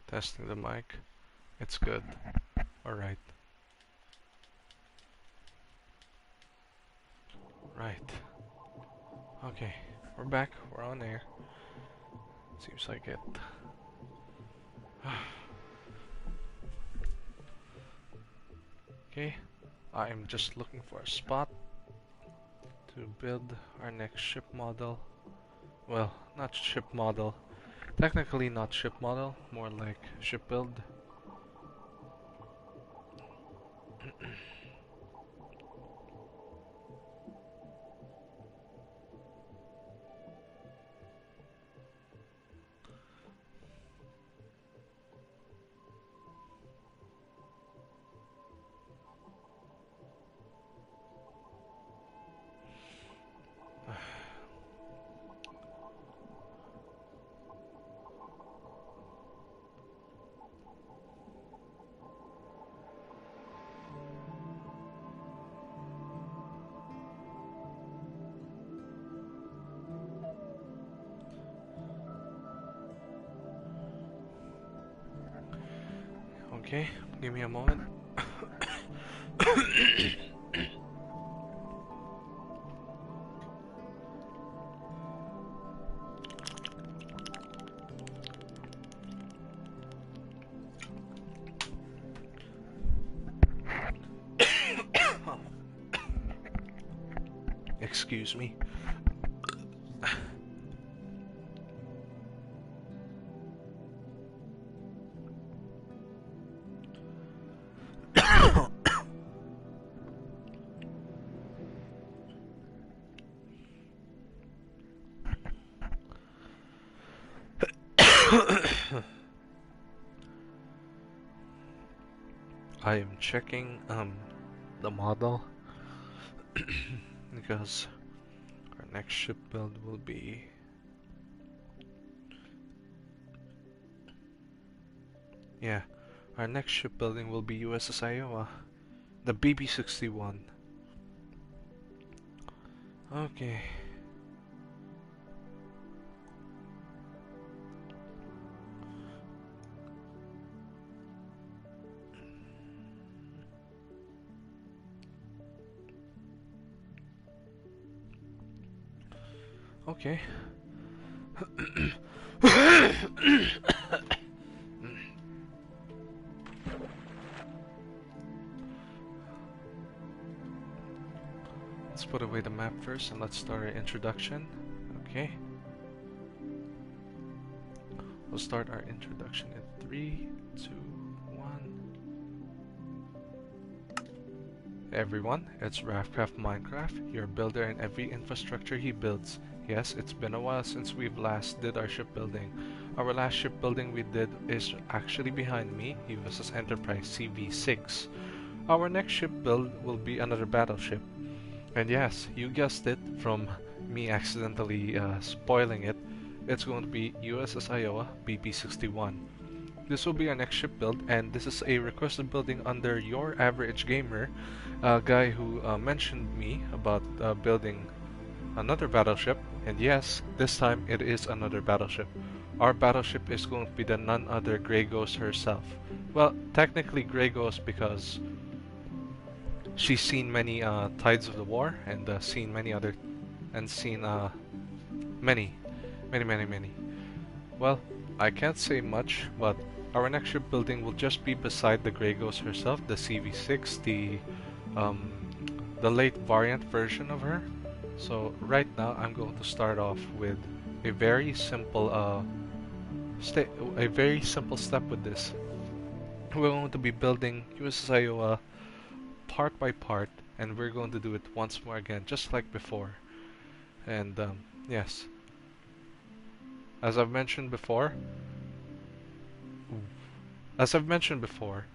Testing the mic. It's good. Alright. Right. Okay. We're back. We're on air. Seems like it. Okay. I'm just looking for a spot to build our next ship model. Well, not ship model. Technically not ship model, more like ship build. Okay, give me a moment. Excuse me. I am checking the model because our next ship build will be our next shipbuilding will be USS Iowa, the BB-61. Okay. Okay. Let's put away the map first and let's start our introduction. Okay. We'll start our introduction in 3, 2, 1. Hey everyone, it's RafCraftMinecraft, your builder in every infrastructure he builds. Yes, it's been a while since we've last did our shipbuilding. Our last shipbuilding we did is actually behind me, USS Enterprise CV-6. Our next ship build will be another battleship. And yes, you guessed it, from me accidentally spoiling it, it's going to be USS Iowa BB-61. This will be our next ship build, and this is a requested building under Your Average Gamer, a guy who mentioned me about building another battleship, and yes, this time it is another battleship. Our battleship is going to be the none other Grey Ghost herself. Well, technically Grey Ghost because she's seen many tides of the war and seen many other and seen many. Well, I can't say much, but our next shipbuilding will just be beside the Grey Ghost herself, the CV-6, the late variant version of her. So right now I'm going to start off with a very simple step with this. We're going to be building USS Iowa part by part, and we're going to do it once more again, just like before. And yes, As I've mentioned before, as I've mentioned before,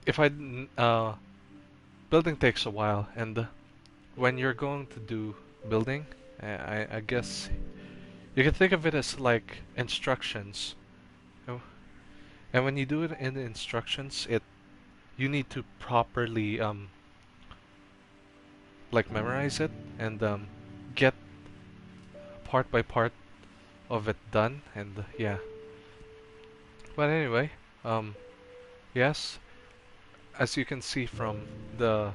if I building takes a while, and when you're going to do building, I guess you can think of it as like instructions. Oh, and when you do it in the instructions, you need to properly like memorize it and get part by part of it done. And yeah. But anyway, um, yes, as you can see the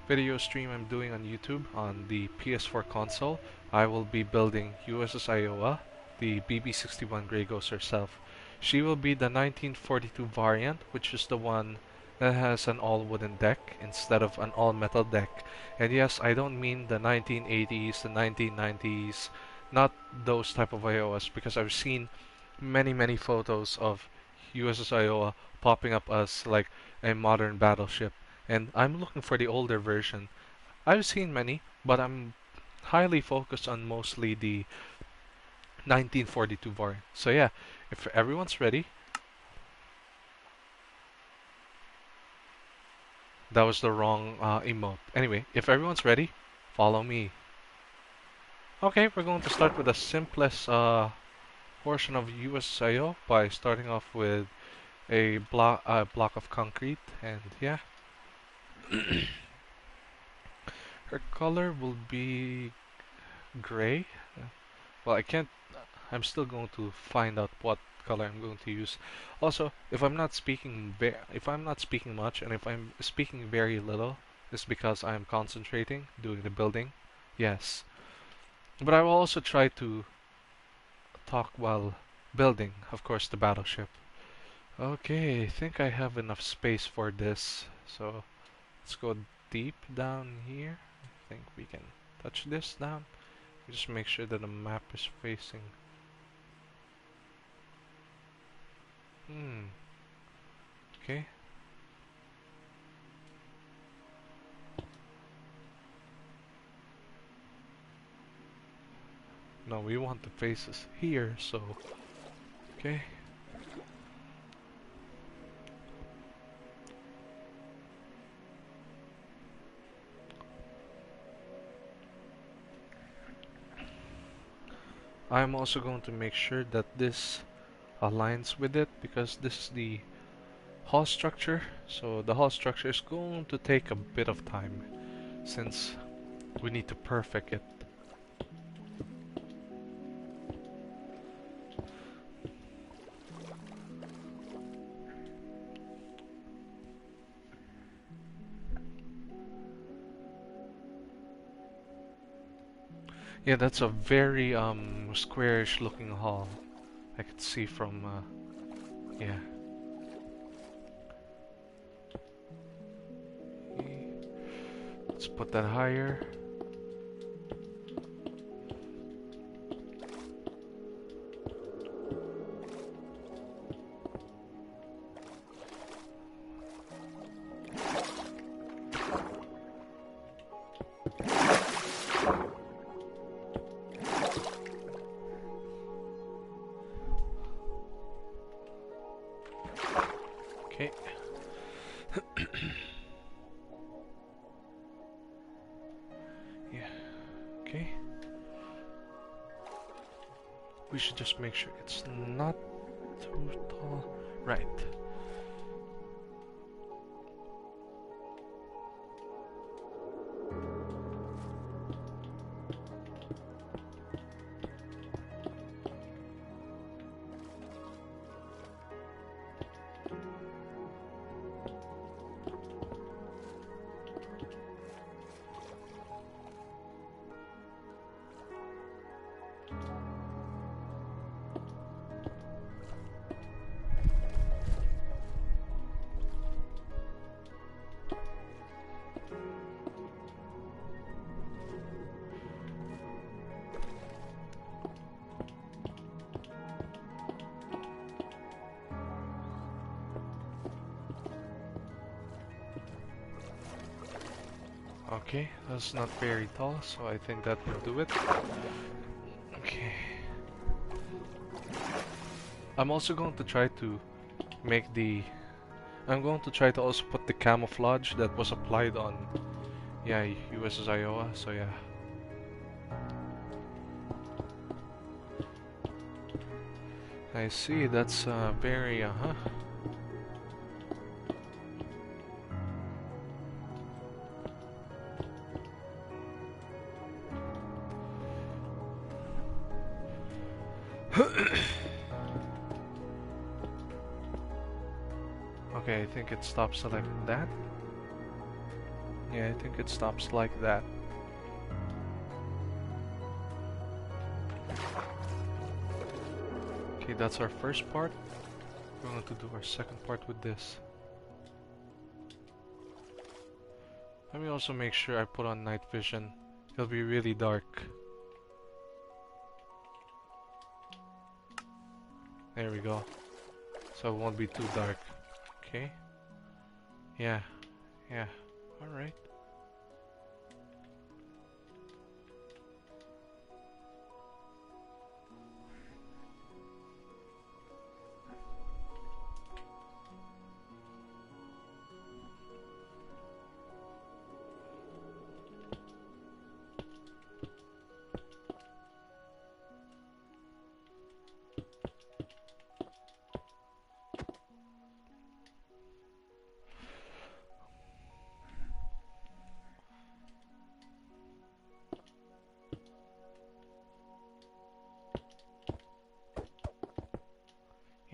video stream I'm doing on YouTube on the PS4 console, I will be building USS Iowa, the BB-61 Grey Ghost herself. She will be the 1942 variant, which is the one that has an all-wooden deck instead of an all-metal deck. And yes, I don't mean the 1980s, the 1990s, not those type of Iowas, because I've seen many photos of USS Iowa popping up as like a modern battleship, and I'm looking for the older version. I've seen many, but I'm highly focused on mostly the 1942 variant. So yeah, if everyone's ready, that was the wrong emote. Anyway, if everyone's ready, follow me. Okay, we're going to start with the simplest portion of USIO by starting off with a block of concrete, and yeah, her color will be gray. Well, I can't. I'm still going to find out what color I'm going to use. Also, if I'm not speaking much, and if I'm speaking very little, it's because I'm concentrating doing the building. Yes, but I will also try to talk while building, of course, the battleship. Okay, I think I have enough space for this, so let's go deep down here. I think we can touch this down. Just make sure that the map is facing. Okay. No, we want the faces here, so okay. I'm also going to make sure that this aligns with it because this is the hull structure. So the hull structure is going to take a bit of time since we need to perfect it. Yeah, that's a very squarish looking hull. I could see from yeah. Let's put that higher. Okay. Yeah. Okay. We should just make sure it's not too tall. Right. Okay, that's not very tall, so I think that will do it. I'm also going to try to make the... I'm going to try to also put the camouflage that was applied on, yeah, USS Iowa, so yeah. I see, that's very, Okay, I think it stops like that. Yeah, I think it stops like that. Okay, that's our first part. We're going to do our second part with this. Let me also make sure I put on night vision. It'll be really dark. There we go. So it won't be too dark. Okay. Yeah. Yeah. Alright.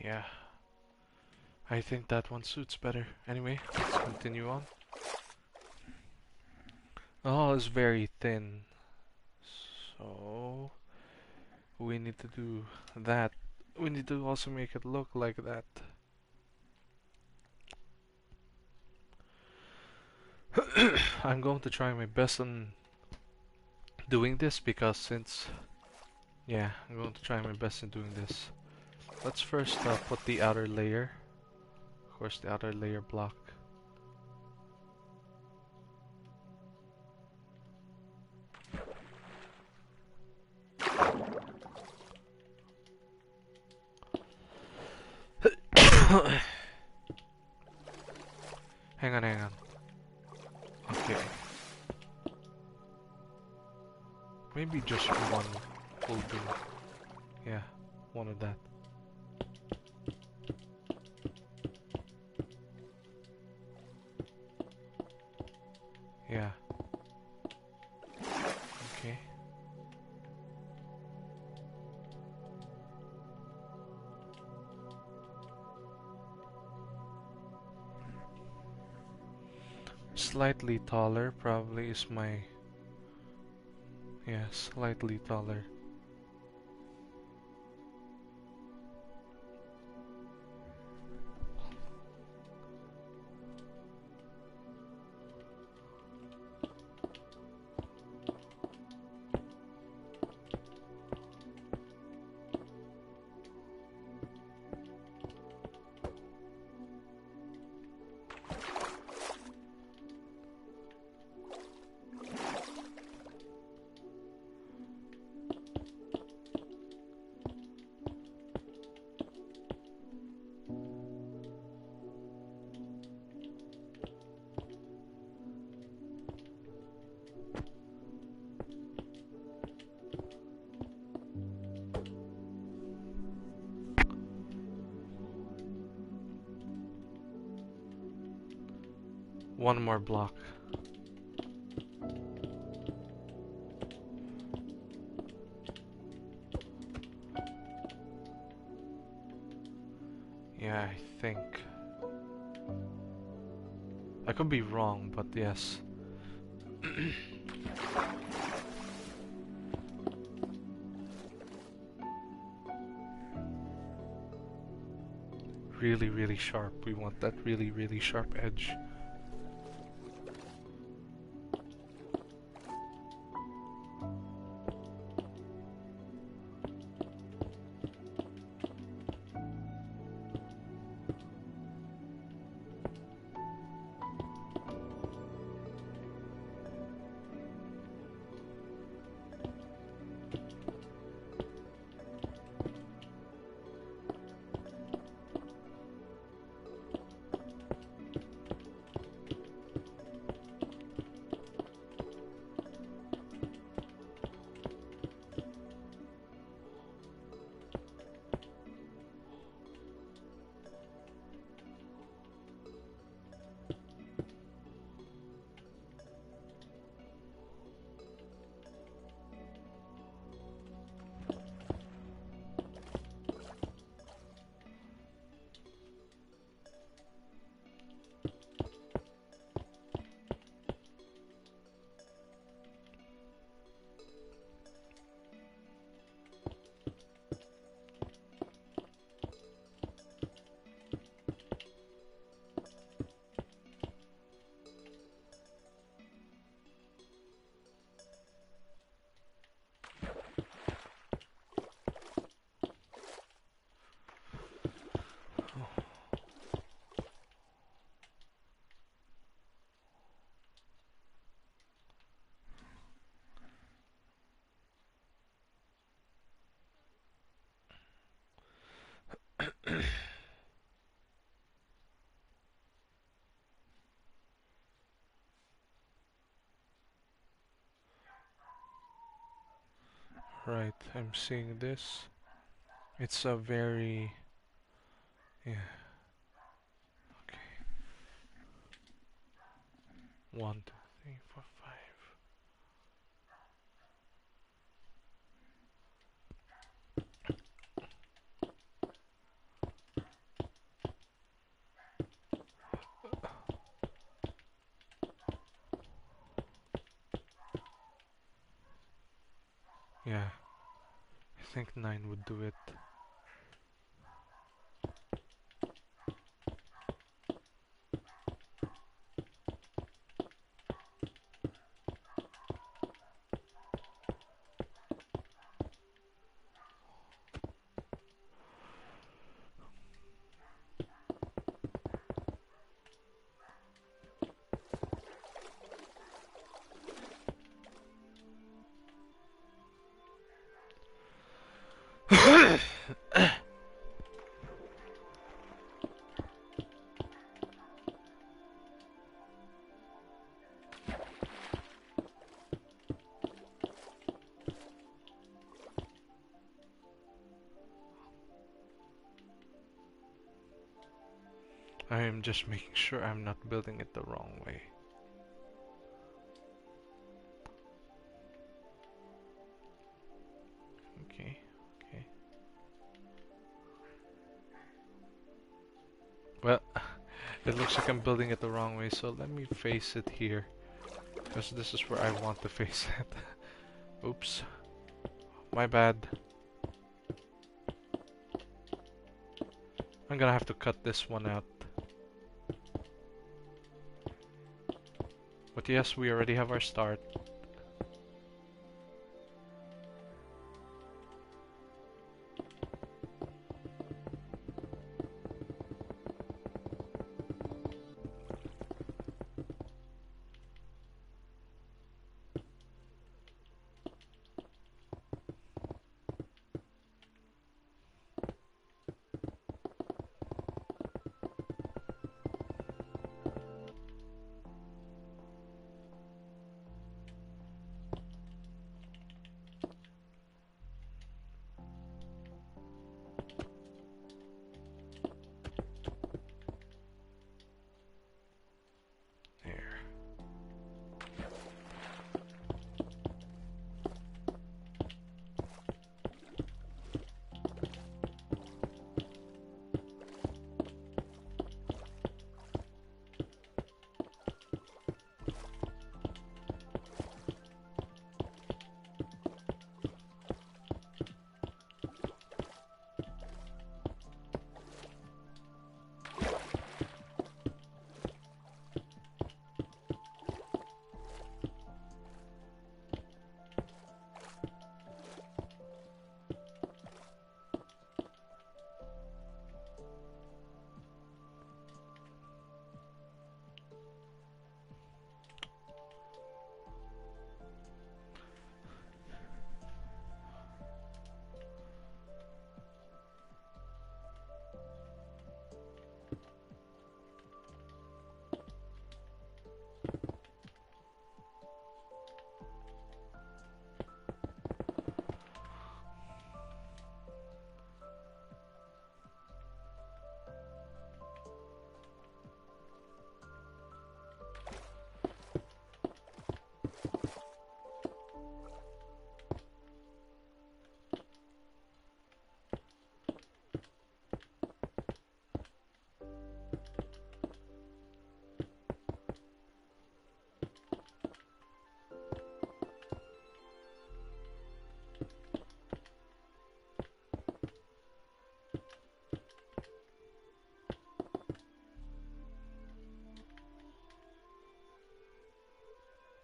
Yeah. I think that one suits better. Anyway, let's continue on. Oh, it's very thin. So we need to do that. We need to also make it look like that. I'm going to try my best on doing this because since... Yeah, I'm going to try my best in doing this. Let's first put the outer layer. Of course, the outer layer block. Hang on, hang on. Okay. Maybe just one will do. Yeah, one of that. Yeah. Okay. Slightly taller probably is my... Yeah, slightly taller. One more block. Yeah, I think. I could be wrong, but yes. Really, really sharp. We want that really, really sharp edge. Right, I'm seeing this. It's a very... Yeah, okay. 1, 2, 3, 4, 5. Yeah, I think 9 would do it. I am just making sure I'm not building it the wrong way. Okay, okay. Well, it looks like I'm building it the wrong way, so let me face it here. Because this is where I want to face it. Oops. My bad. I'm gonna have to cut this one out. But yes, we already have our start. There.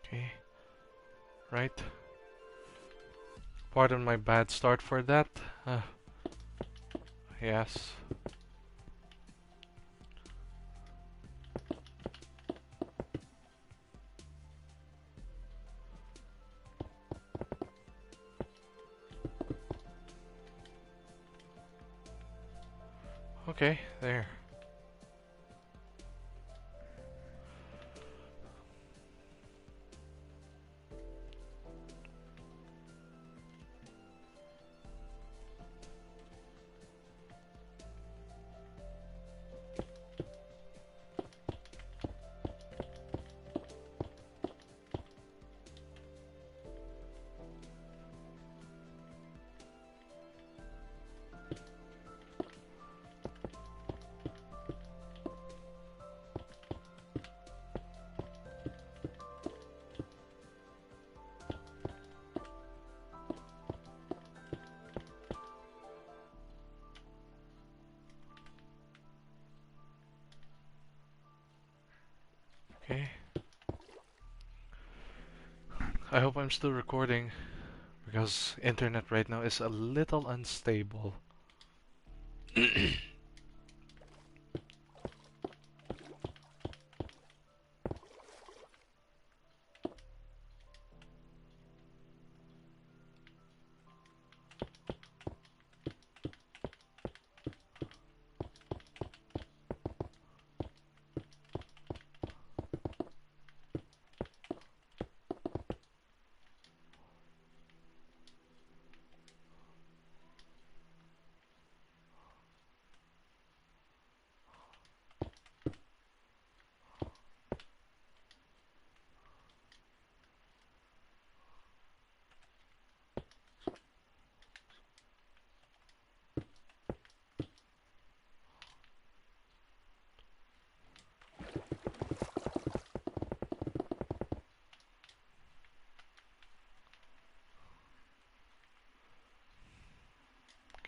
Okay. Right. Pardon my bad start for that. Yes. Okay, there. Okay. I hope I'm still recording because internet right now is a little unstable.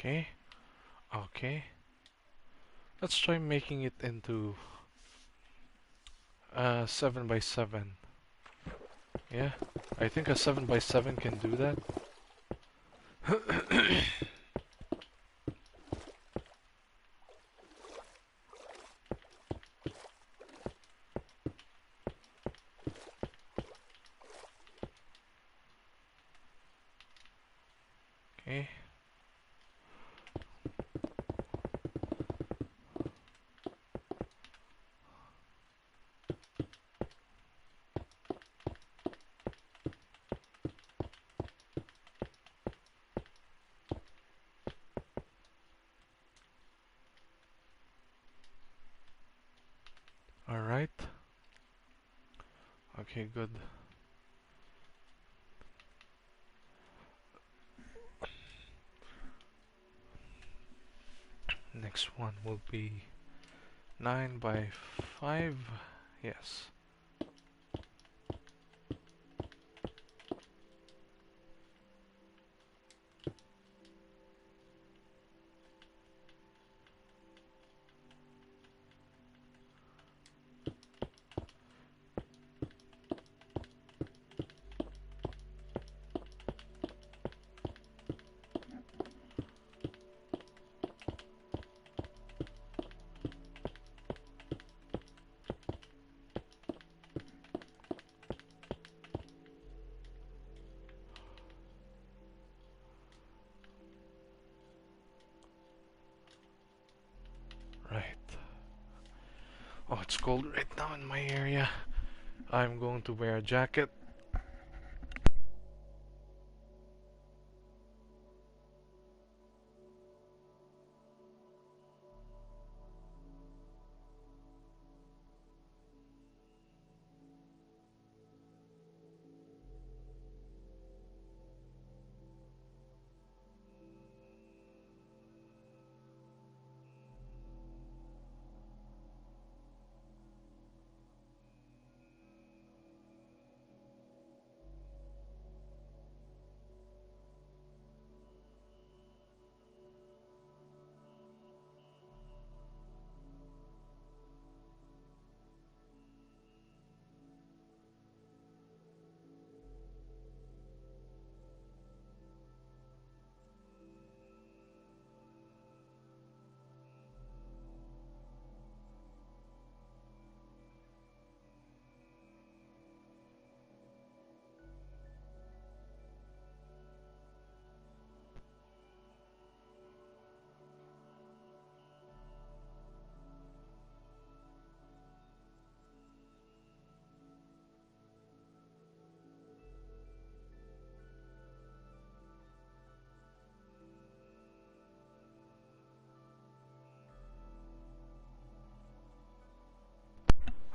Okay, okay. Let's try making it into 7 by 7. Yeah, I think a 7 by 7 can do that. Okay. All right. Okay, good. Next one will be 9 by 5. Yes. Right. Oh, it's cold right now in my area. I'm going to wear a jacket.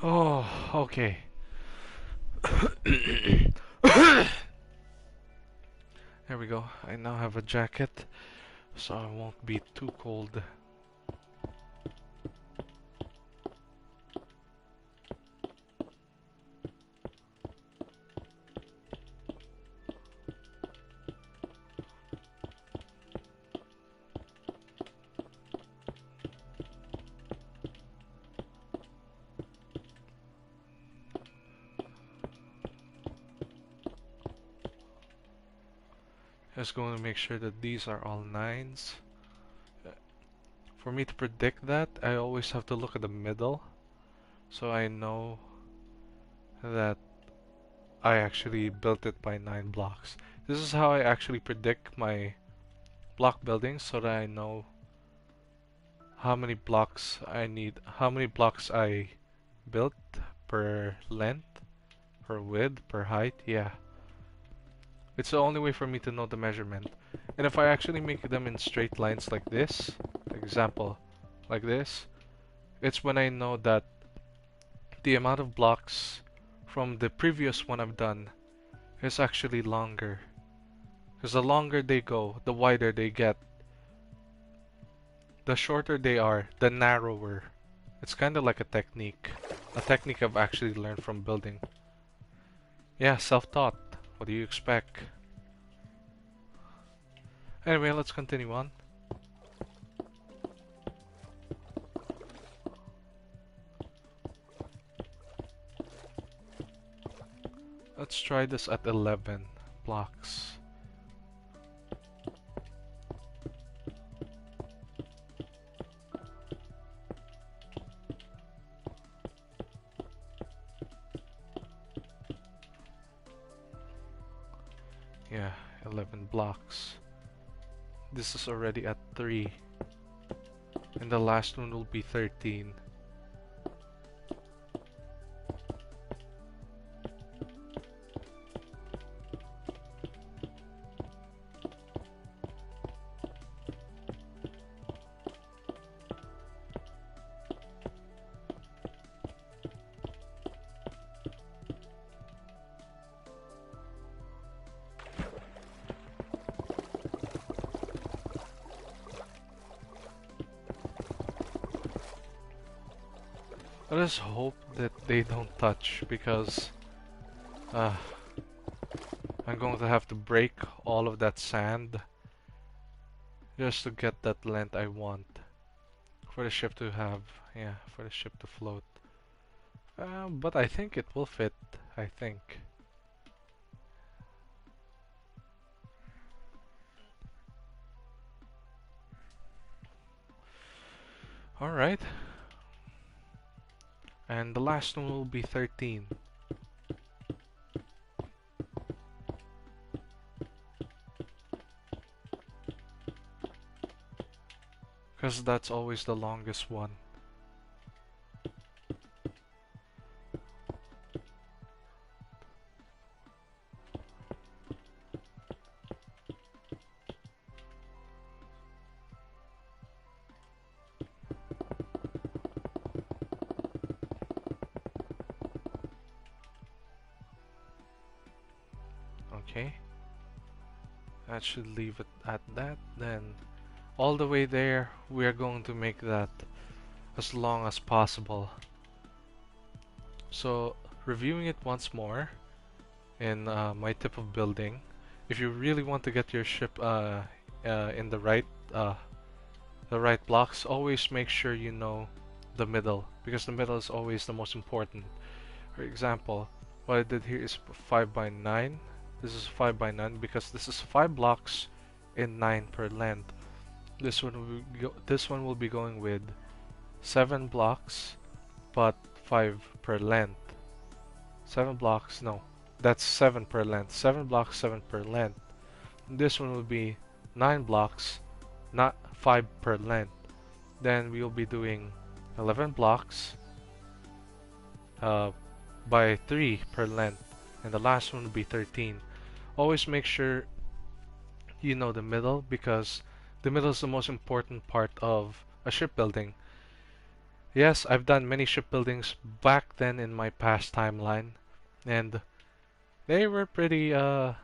Oh, okay. There we go. I now have a jacket, so I won't be too cold. Just going to make sure that these are all 9s. For me to predict that, I always have to look at the middle, so I know that I actually built it by 9 blocks. This is how I actually predict my block buildings, so that I know how many blocks I need, how many blocks I built per length, per width, per height. Yeah, it's the only way for me to know the measurement. And if I actually make them in straight lines like this, example, like this, it's when I know that the amount of blocks from the previous one I've done is actually longer. Because the longer they go, the wider they get. The shorter they are, the narrower. It's kind of like a technique I've actually learned from building. Yeah, self-taught. What do you expect? Anyway, let's continue on. Let's try this at 11 blocks. Yeah, 11 blocks. This is already at 3. And the last one will be 13. I just hope that they don't touch, because I'm going to have to break all of that sand just to get that length I want for the ship to have, yeah, for the ship to float. But I think it will fit, I think. Alright. And the last one will be 13. Because that's always the longest one. Okay. That should leave it at that. Then all the way there, we are going to make that as long as possible. So, reviewing it once more in my tip of building, if you really want to get your ship in the right blocks, always make sure you know the middle, because the middle is always the most important. For example, what I did here is 5 by 9. This is 5 by 9 because this is 5 blocks in 9 per length. This one will be going with 7 blocks, but 5 per length. 7 blocks, no, that's 7 per length. 7 blocks, 7 per length. This one will be 9 blocks, not 5 per length. Then we will be doing 11 blocks by 3 per length, and the last one will be 13. Always make sure you know the middle, because the middle is the most important part of a shipbuilding. Yes, I've done many shipbuildings back then in my past timeline, and they were pretty, how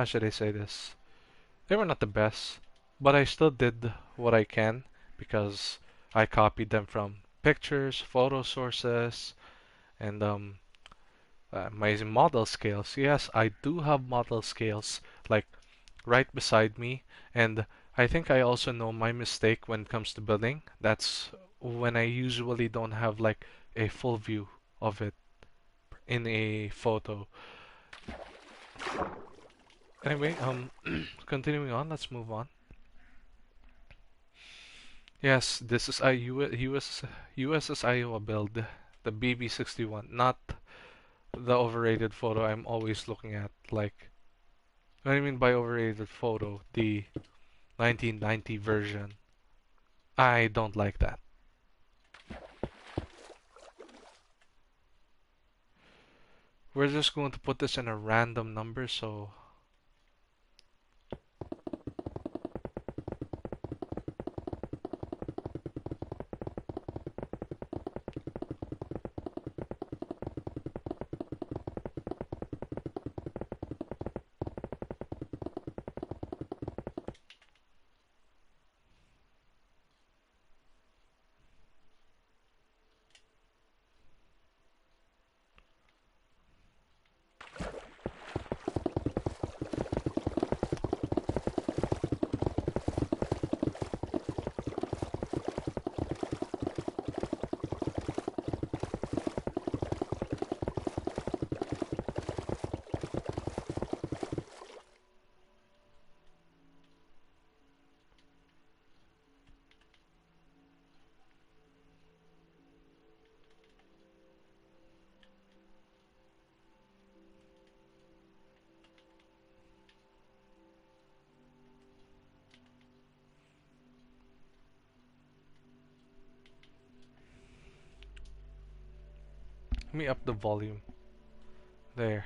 should I say this? They were not the best, but I still did what I can because I copied them from pictures, photo sources, and my model scales. Yes, I do have model scales like right beside me, and I think I also know my mistake when it comes to building. That's when I usually don't have like a full view of it in a photo. Anyway, continuing on, let's move on. Yes, this is a USS Iowa build, the BB-61, not the overrated photo I'm always looking at. Like, what I mean by overrated photo, the 1990 version. I don't like that. We're just going to put this in a random number, so let me up the volume. There.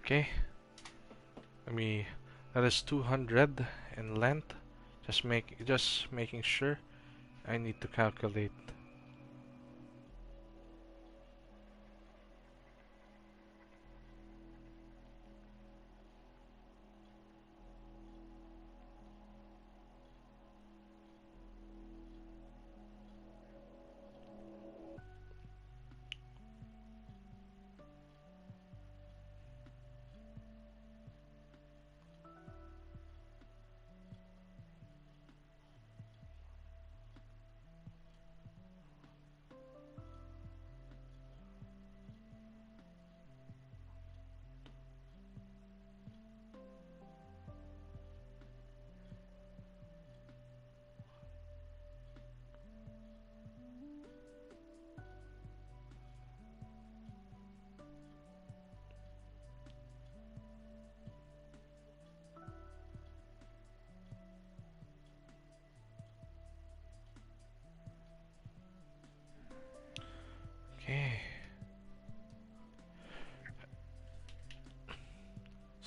Okay. Let me. That is 200 in length. Just making sure. I need to calculate.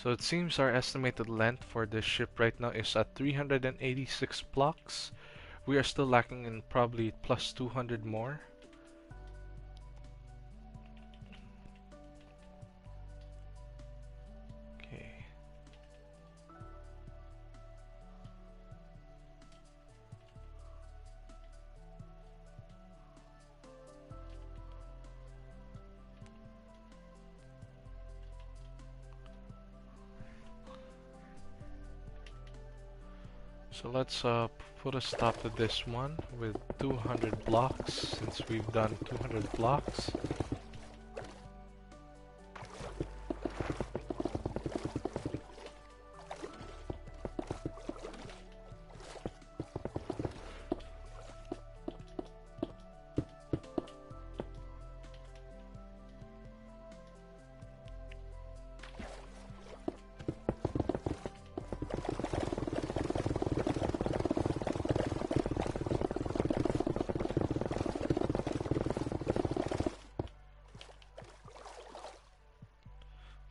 So it seems our estimated length for this ship right now is at 386 blocks. We are still lacking in probably plus 200 more. Okay. So let's put a stop to this one with 200 blocks, since we've done 200 blocks.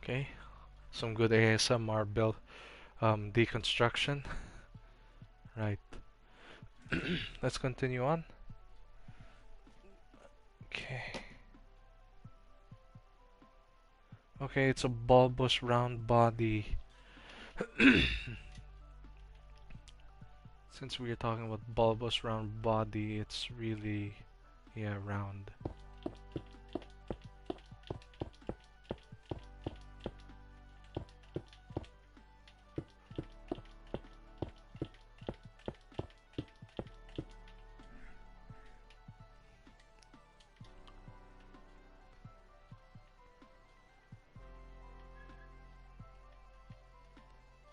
Okay, some good ASMR build deconstruction. Right. Let's continue on. Okay. Okay, it's a bulbous round body. Since we are talking about bulbous round body, it's really, yeah, round.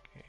Okay.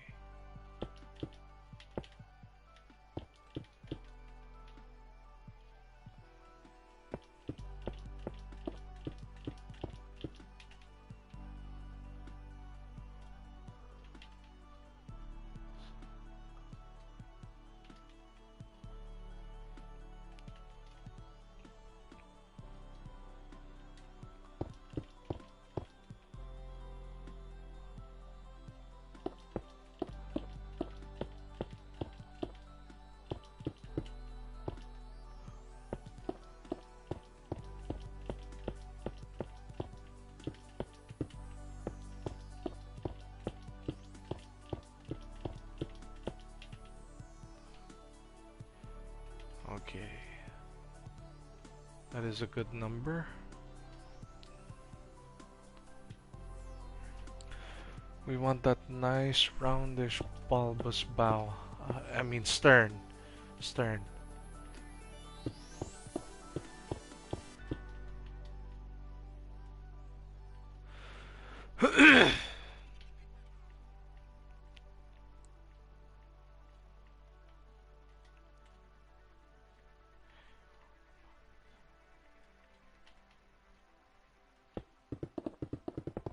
Okay. That is a good number. We want that nice roundish bulbous bow. I mean stern. Stern.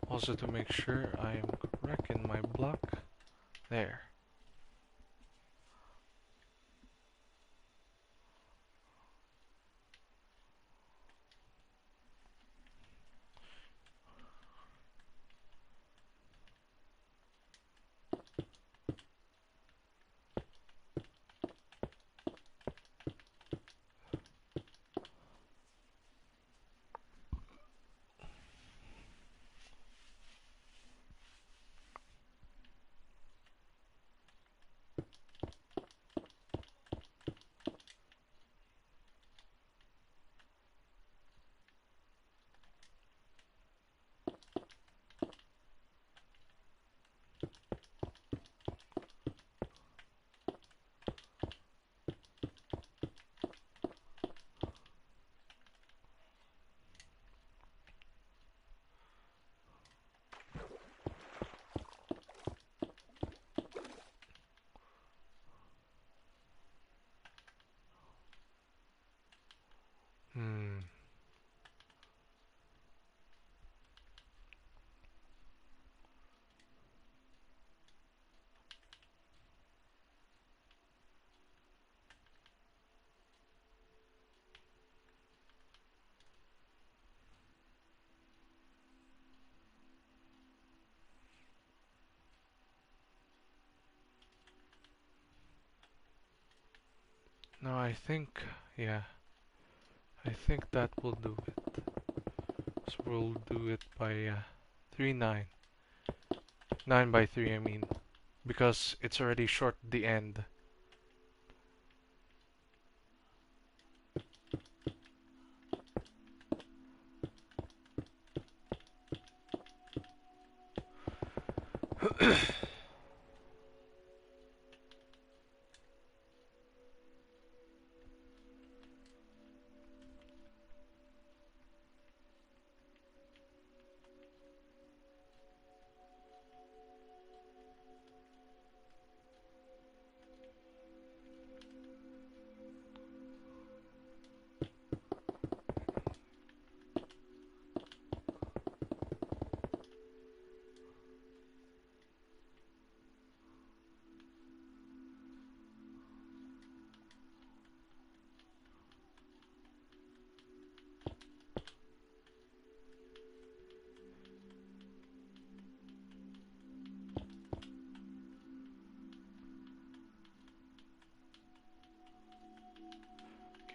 Also to make sure I am correct in my block. There. Hmm. No, I think, yeah, I think that will do it. So we'll do it by 3, 9. 9 by 3, I mean. Because it's already short the end.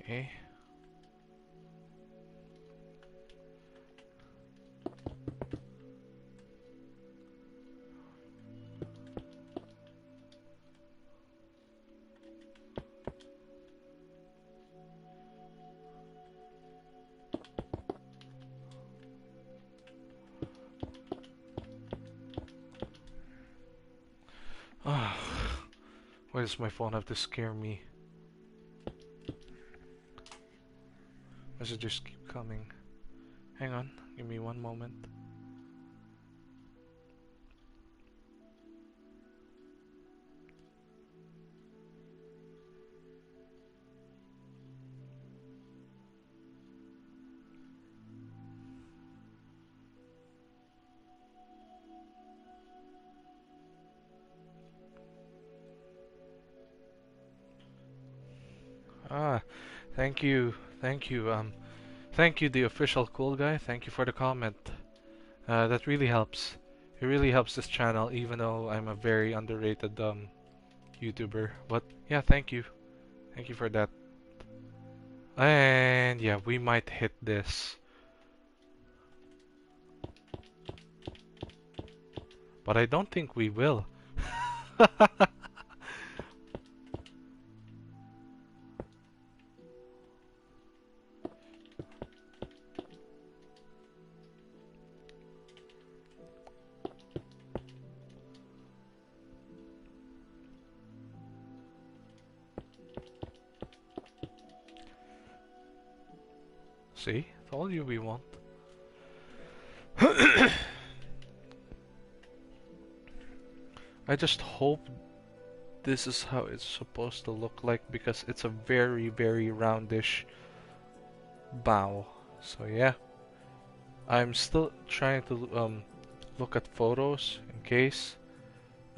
Okay. Ah, why does my phone have to scare me? Messages keep coming. Hang on, give me one moment. Ah, thank you, thank you, thank you, the official cool guy. Thank you for the comment. That really helps. It really helps this channel, even though I'm a very underrated YouTuber. But yeah, thank you for that. And yeah, we might hit this, but I don't think we will. See, told you we won't. I just hope this is how it's supposed to look like, because it's a very, very roundish bow. So yeah, I'm still trying to look at photos in case.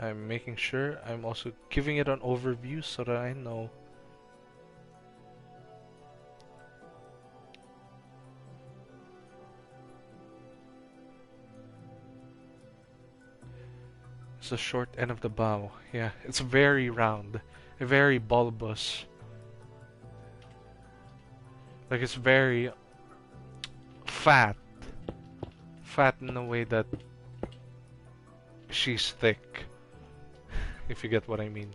I'm making sure. I'm also giving it an overview so that I know. It's the short end of the bow. Yeah, it's very round, very bulbous. Like it's very fat. Fat in a way that she's thick, if you get what I mean.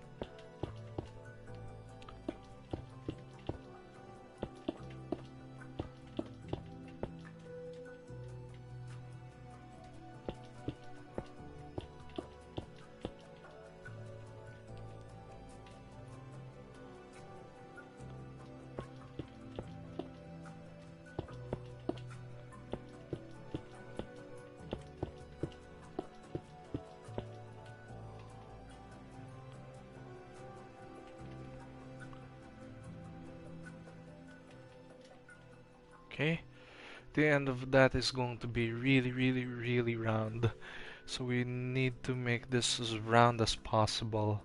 Okay, the end of that is going to be really, really, really round. So we need to make this as round as possible.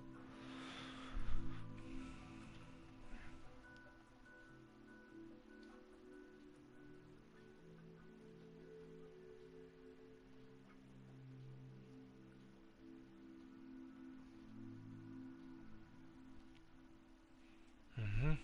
Mhm.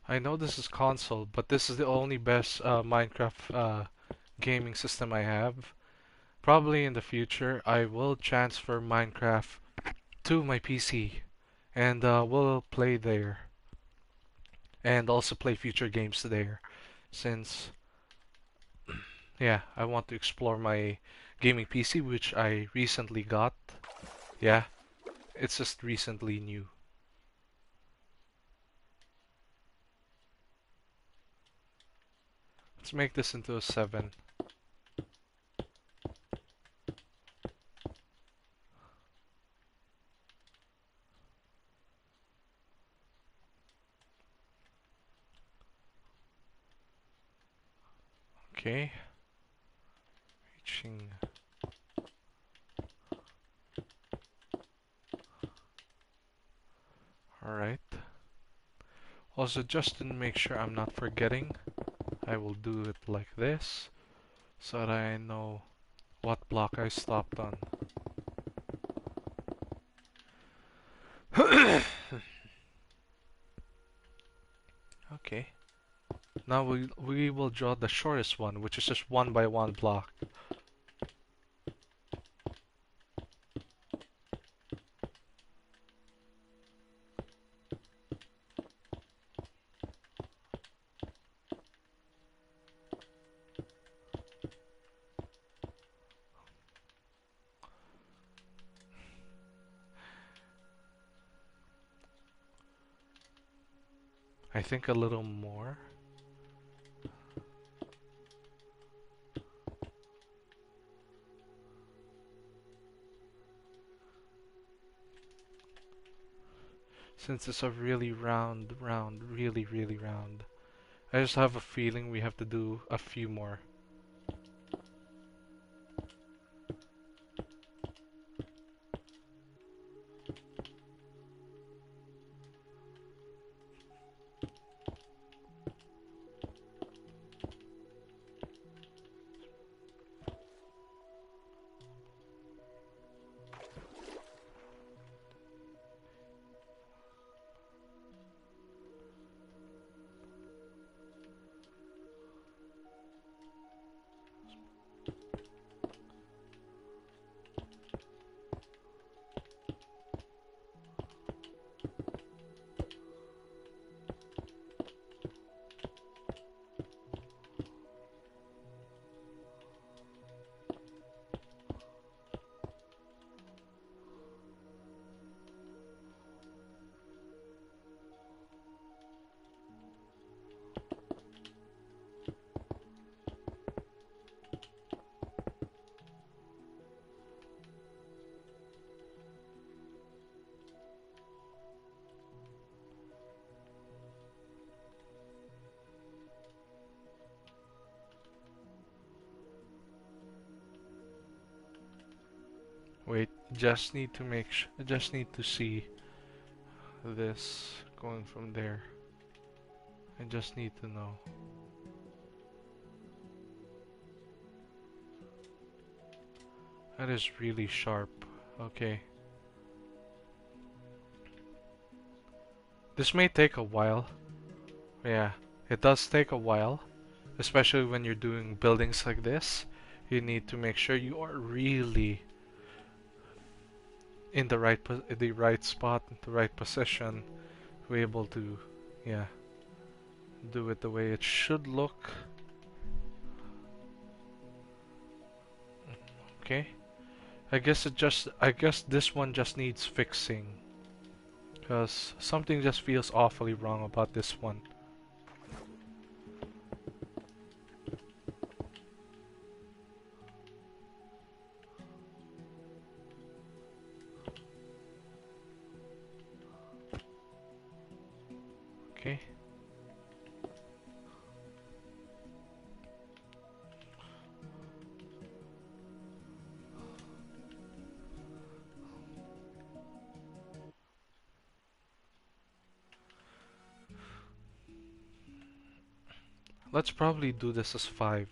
I know this is console, but this is the only best Minecraft gaming system I have. Probably in the future, I will transfer Minecraft to my PC and we'll play there and also play future games there since, yeah, I want to explore my gaming PC, which I recently got. Yeah, it's just recently new. Let's make this into a 7. Okay, reaching. Alright. Also, just to make sure I'm not forgetting, I will do it like this so that I know what block I stopped on. Okay. Now we will draw the shortest one, which is just 1 by 1 block. I think a little more. Since it's a really round, really round. I just have a feeling we have to do a few more. Wait, just need to just need to see this going from there. I just need to know. That is really sharp. Okay. This may take a while. Yeah, it does take a while. Especially when you're doing buildings like this. You need to make sure you are really in the right spot, the right position, to be able to, yeah, do it the way it should look. Okay. I guess this one just needs fixing. Because something just feels awfully wrong about this one. Okay. Let's probably do this as 5.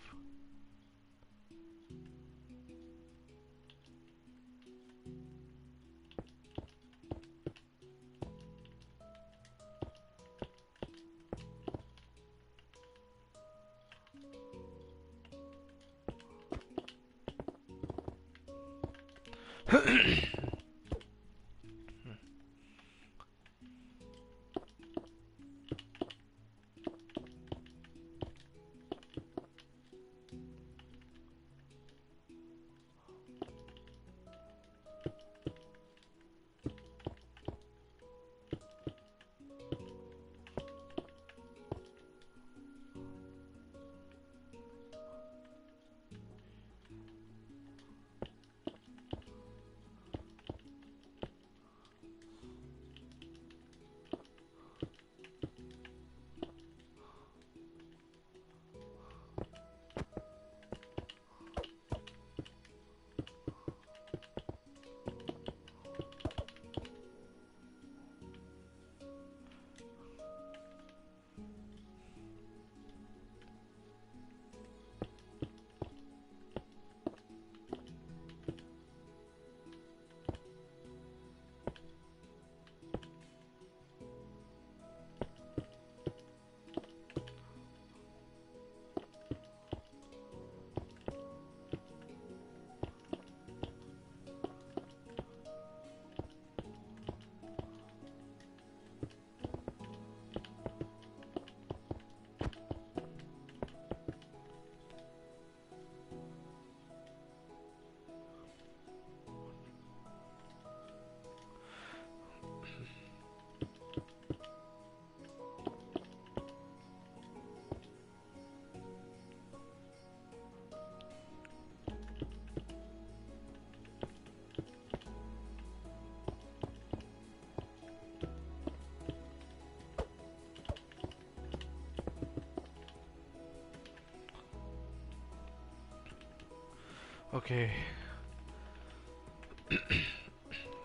Okay.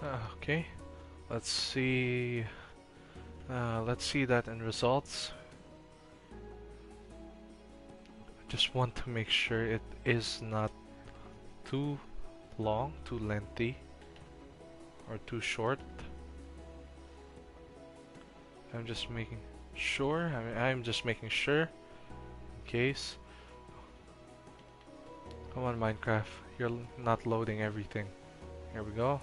Okay. Let's see. Let's see that in results. Just want to make sure it is not too long, too lengthy, or too short. I'm just making sure. I'm just making sure in case. Come on, Minecraft. You're not loading everything. Here we go.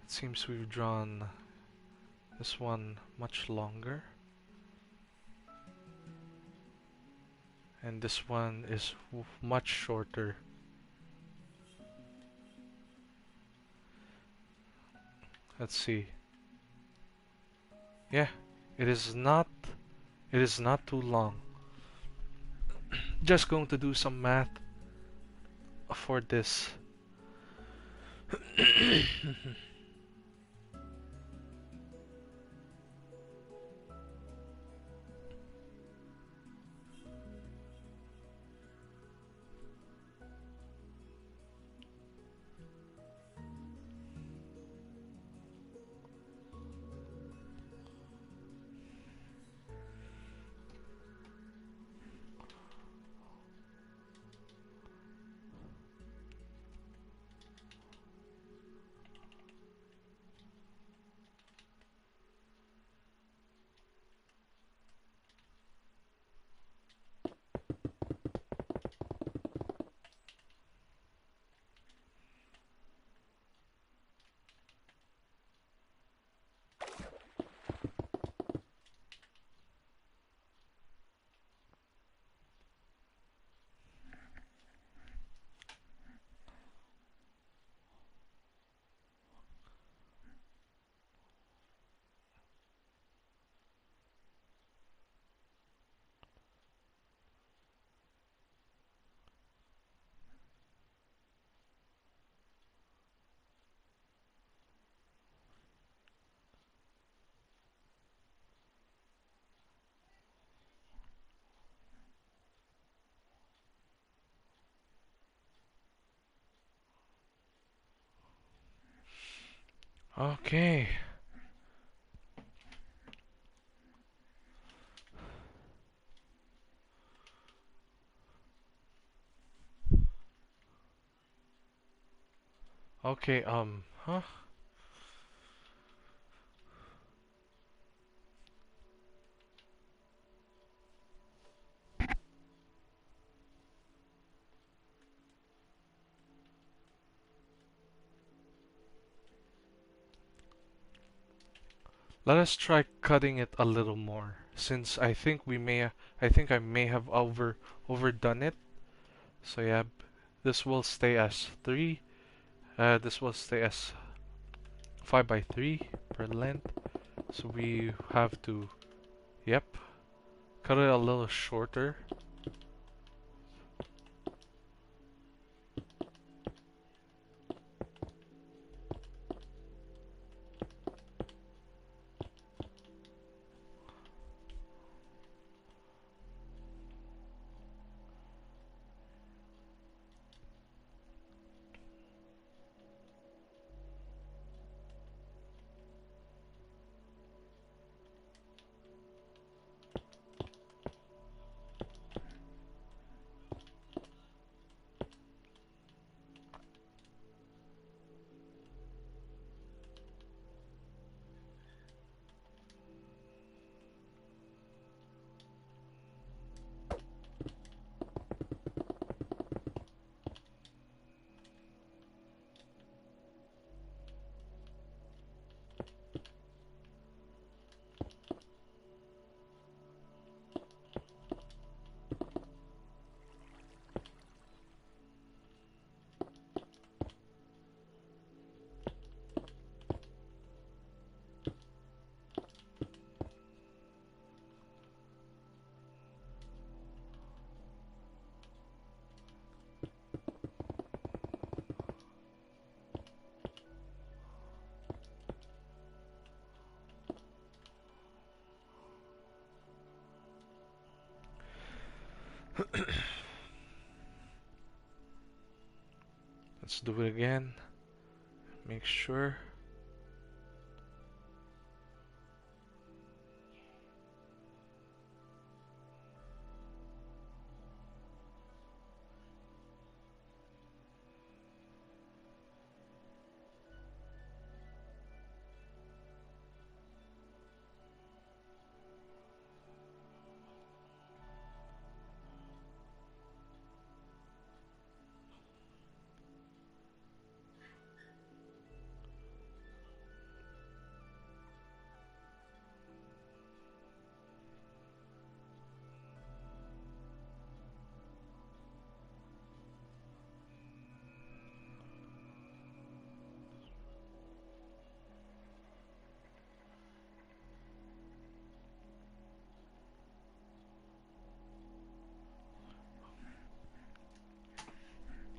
It seems we've drawn this one much longer. And this one is much shorter. Let's see. Yeah, it is not too long. Just going to do some math for this. Okay. Okay, huh? Let us try cutting it a little more, since I think I may have overdone it. So yeah, this will stay as 3. This will stay as 5 by 3 per length. So we have to, yep, cut it a little shorter. Let's do it again. Make sure.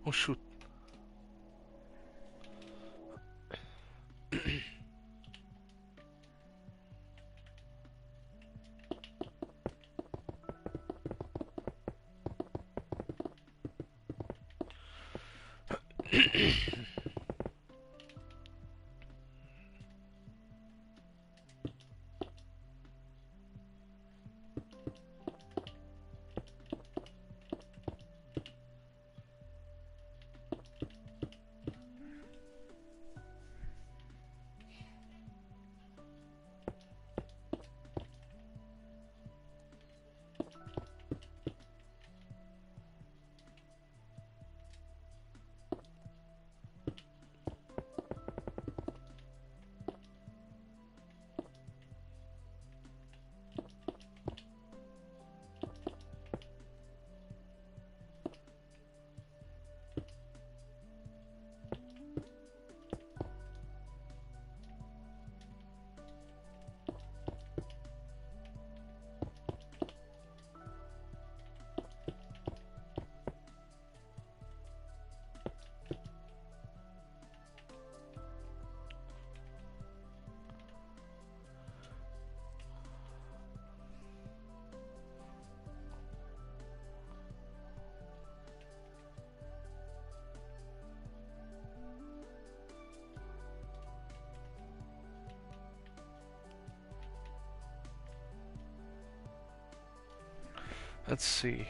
Oh shoot. Let's see.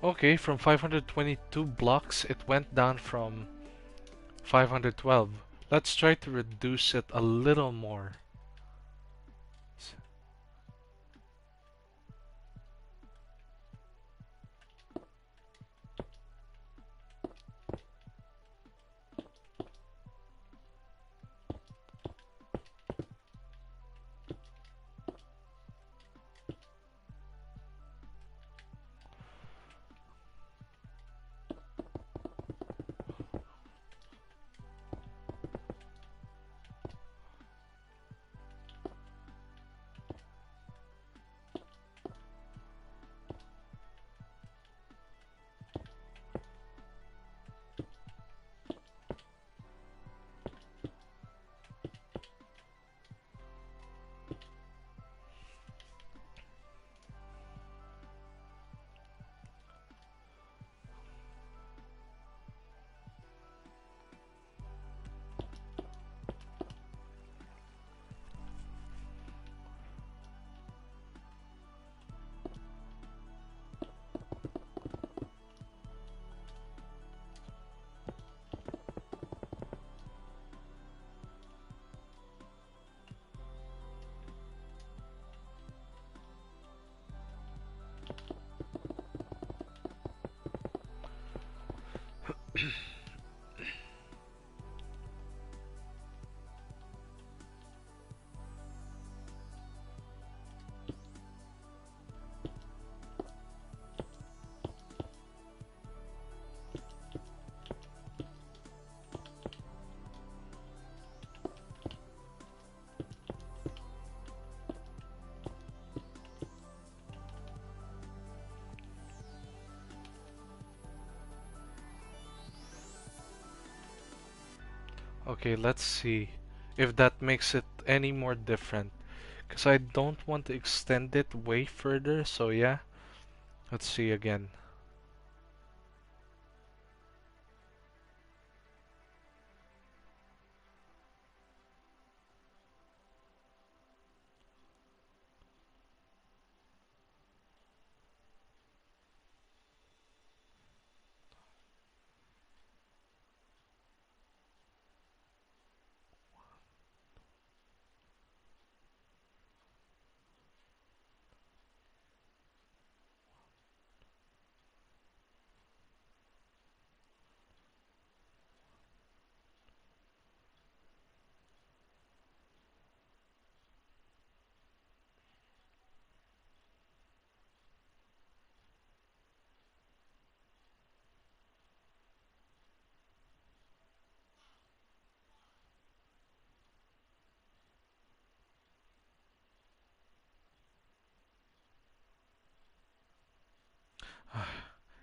Okay, from 522 blocks, it went down from 512. Let's try to reduce it a little more. Okay, let's see if that makes it any more different. Because I don't want to extend it way further, so yeah. Let's see again.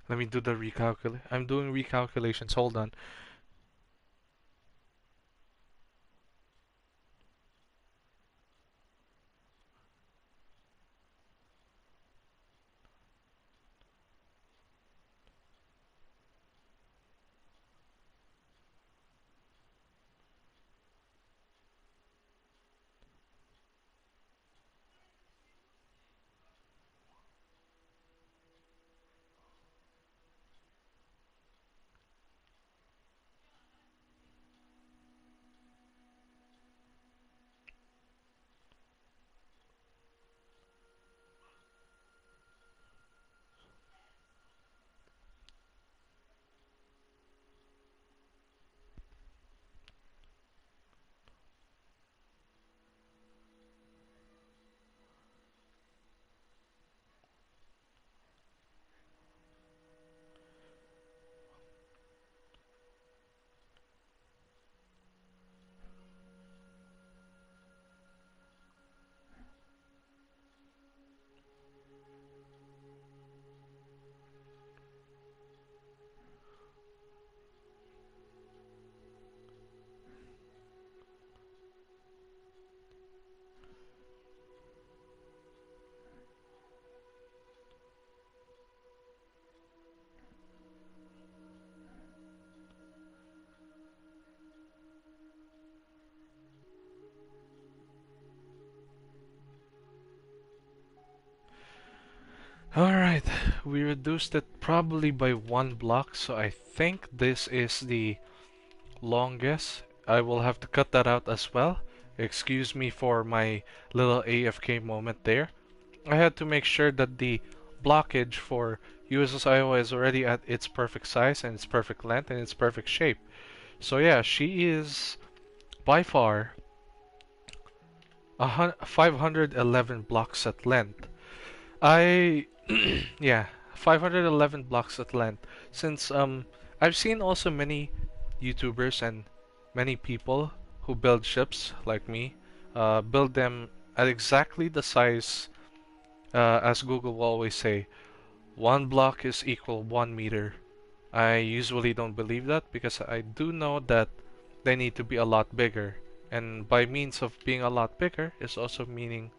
Let me do the recalculate. I'm doing recalculations. Hold on. Alright, we reduced it probably by 1 block, so I think this is the longest. I will have to cut that out as well. Excuse me for my little AFK moment there. I had to make sure that the blockage for USS Iowa is already at its perfect size and its perfect length and its perfect shape. So yeah, she is by far 511 blocks at length. I yeah, 511 blocks at length. Since I've seen also many YouTubers and many people who build ships like me, build them at exactly the size as Google will always say, 1 block is equal 1 meter. I usually don't believe that because I do know that they need to be a lot bigger. And by means of being a lot bigger is also meaning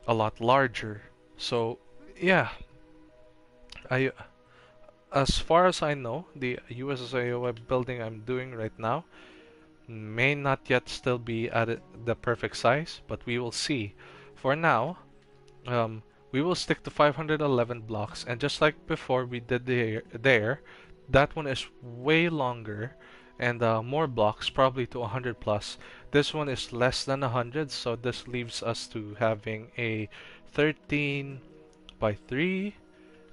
a lot larger. So yeah, I as far as I know, the USS Iowa building I'm doing right now may not yet still be at the perfect size, but we will see. For now, um, we will stick to 511 blocks, and just like before we did there, that one is way longer and more blocks, probably to 100 plus. This one is less than 100, so this leaves us to having a 13 by 3,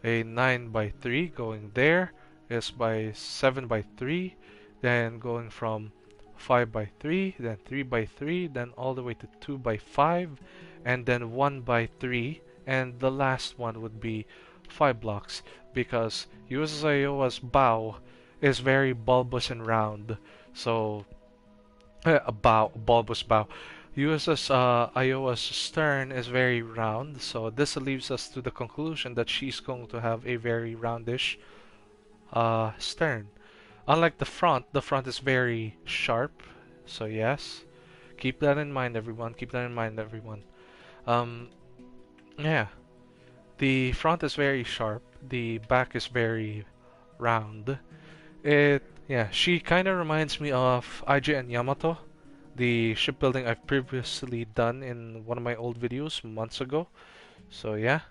a 9 by 3 going there is by 7 by 3, then going from 5 by 3, then 3 by 3, then all the way to 2 by 5, and then 1 by 3, and the last one would be 5 blocks because USS Iowa's bow is very bulbous and round. So a bulbous bow. USS Iowa's stern is very round, so this leads us to the conclusion that she's going to have a very roundish stern. Unlike the front is very sharp. So yes, keep that in mind, everyone. Keep that in mind, everyone. Um, yeah, the front is very sharp. The back is very round. Yeah, she kind of reminds me of IJN Yamato, the shipbuilding I've previously done in one of my old videos months ago. So yeah.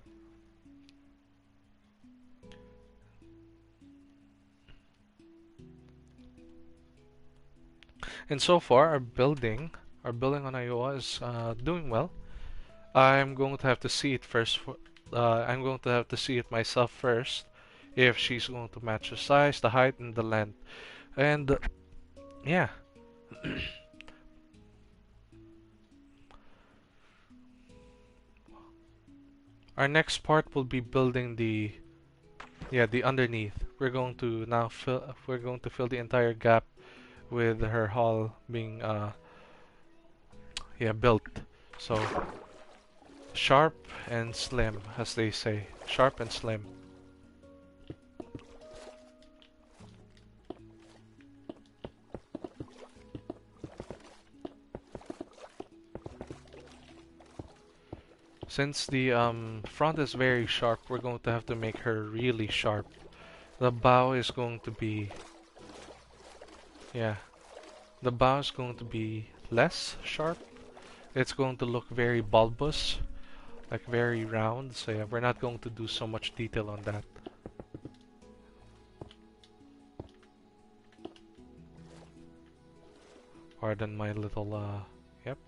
And so far our building on Iowa is doing well. I'm going to have to see it first. I'm going to have to see it myself first if she's going to match the size, the height, and the length. And yeah, our next part will be building the underneath. We're going to fill the entire gap with her hull being built. So sharp and slim, as they say. Sharp and slim. Since the front is very sharp, we're going to have to make her really sharp. The bow is going to be yeah, the bow is going to be less sharp. It's going to look very bulbous, like very round. So yeah, we're not going to do so much detail on that. Pardon my little yep.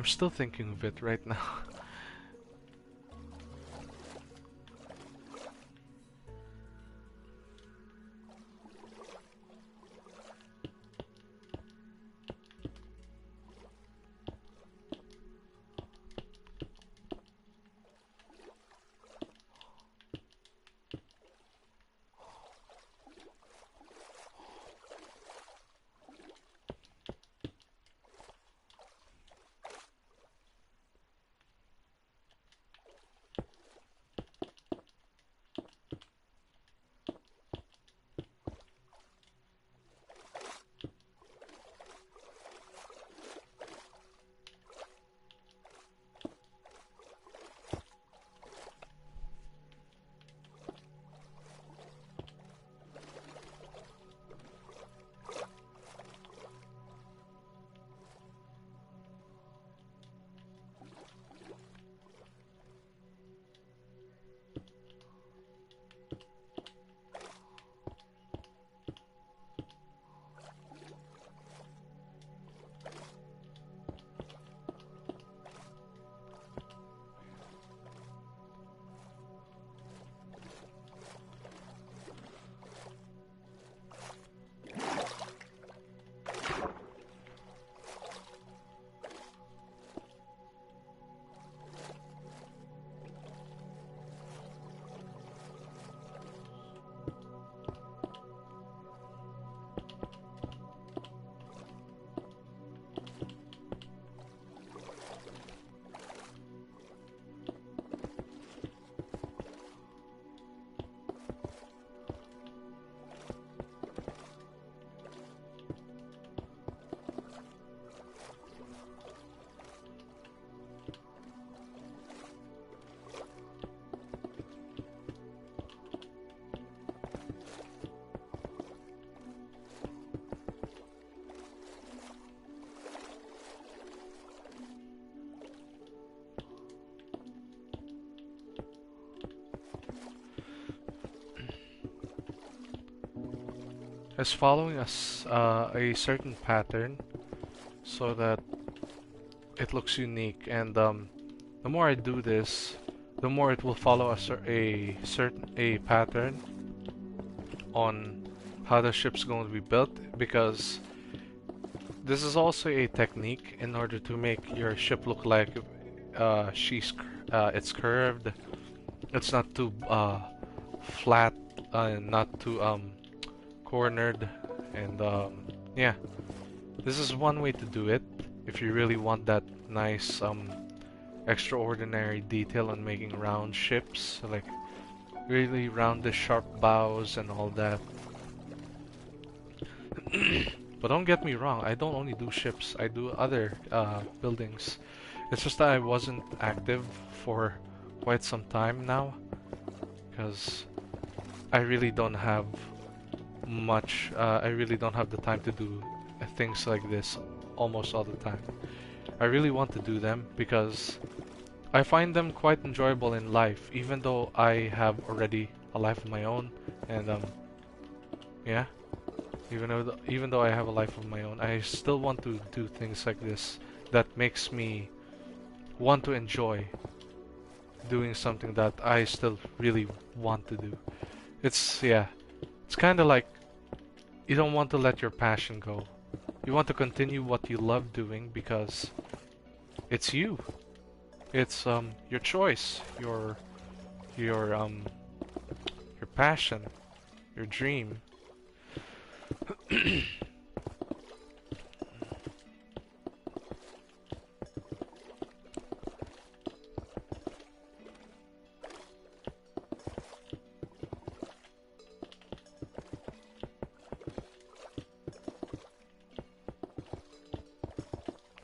I'm still thinking of it right now. It's following us a certain pattern so that it looks unique, and the more I do this, the more it will follow a pattern on how the ship's going to be built, because this is also a technique in order to make your ship look like it's curved. It's not too flat, not too cornered, and yeah, this is one way to do it if you really want that nice extraordinary detail on making round ships, like really rounded sharp bows and all that. But don't get me wrong, I don't only do ships, I do other buildings. It's just that I wasn't active for quite some time now, because I really don't have much, I really don't have the time to do things like this almost all the time. I really want to do them because I find them quite enjoyable in life, even though I have already a life of my own, and yeah, even though I have a life of my own, I still want to do things like this that makes me want to enjoy doing something that I still really want to do. Yeah, it's kind of like you don't want to let your passion go. You want to continue what you love doing because it's you. It's your choice, your your passion, your dream.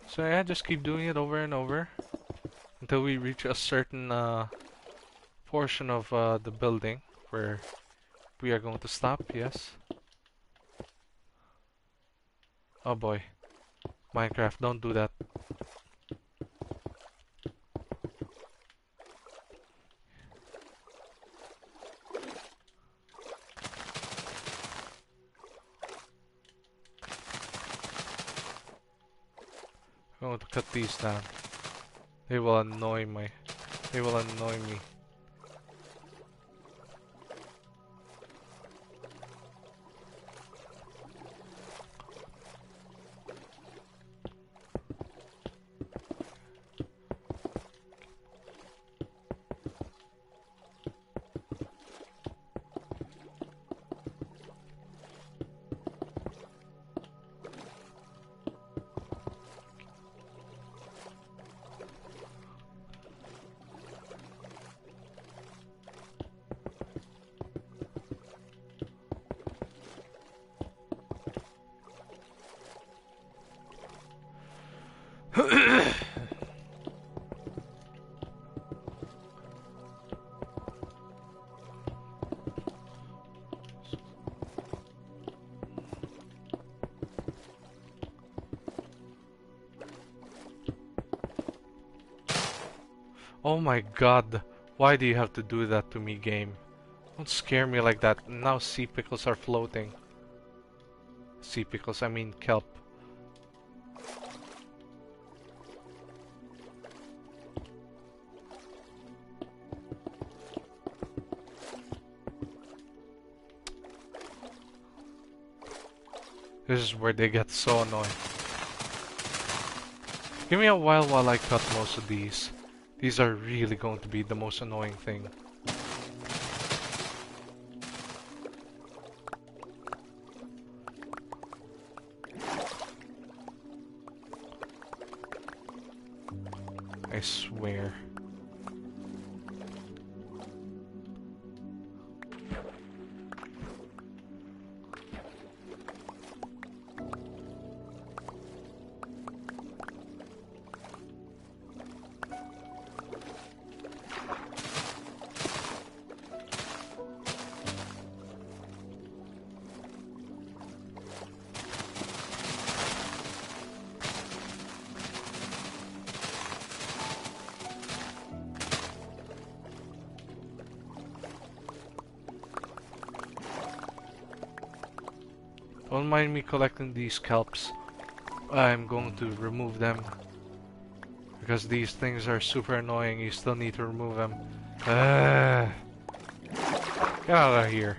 So yeah, just keep doing it over and over until we reach a certain portion of the building where we are going to stop. Yes. Oh boy, Minecraft, don't do that. I'm going to cut these down. They will annoy me. They will annoy me. Oh my god, why do you have to do that to me, game? Don't scare me like that. Now sea pickles are floating. Sea pickles, I mean kelp. This is where they get so annoying. Give me a while I cut most of these. These are really going to be the most annoying thing. I swear. Don't mind me collecting these kelps. I'm going to remove them. Because these things are super annoying, you still need to remove them. Get out of here.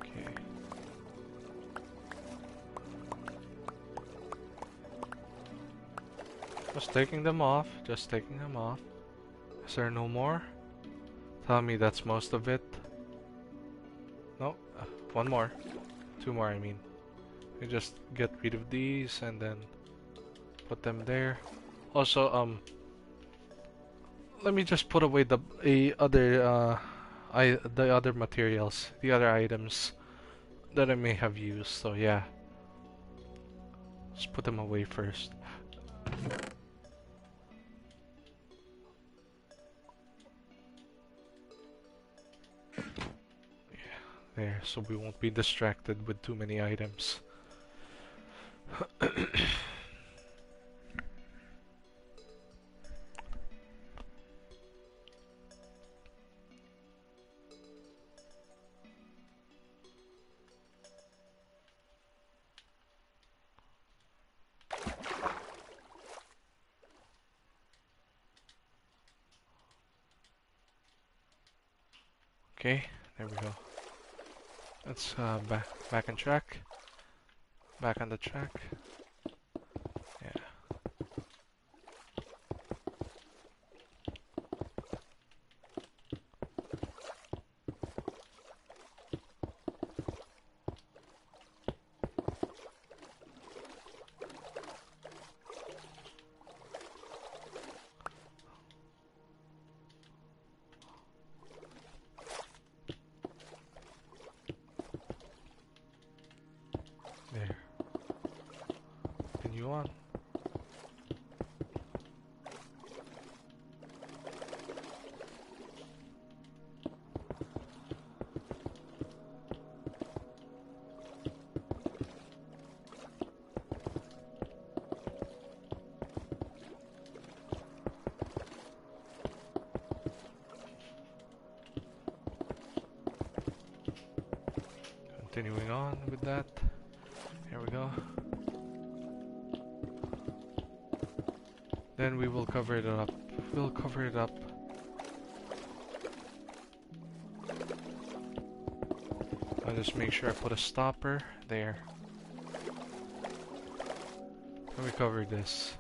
Okay. Just taking them off, just taking them off. Is there no more? Tell me that's most of it. No, one more. Two more, I mean. We just get rid of these and then put them there. Also, let me just put away the other materials, the other items that I may have used. So yeah, just put them away first. There, so we won't be distracted with too many items. Okay, there we go. Let's back on track. Back on the track. Yeah. There. Continue on. Continuing on with that. Here we go. Then we will cover it up. We'll cover it up. I'll just make sure I put a stopper there. And we cover this.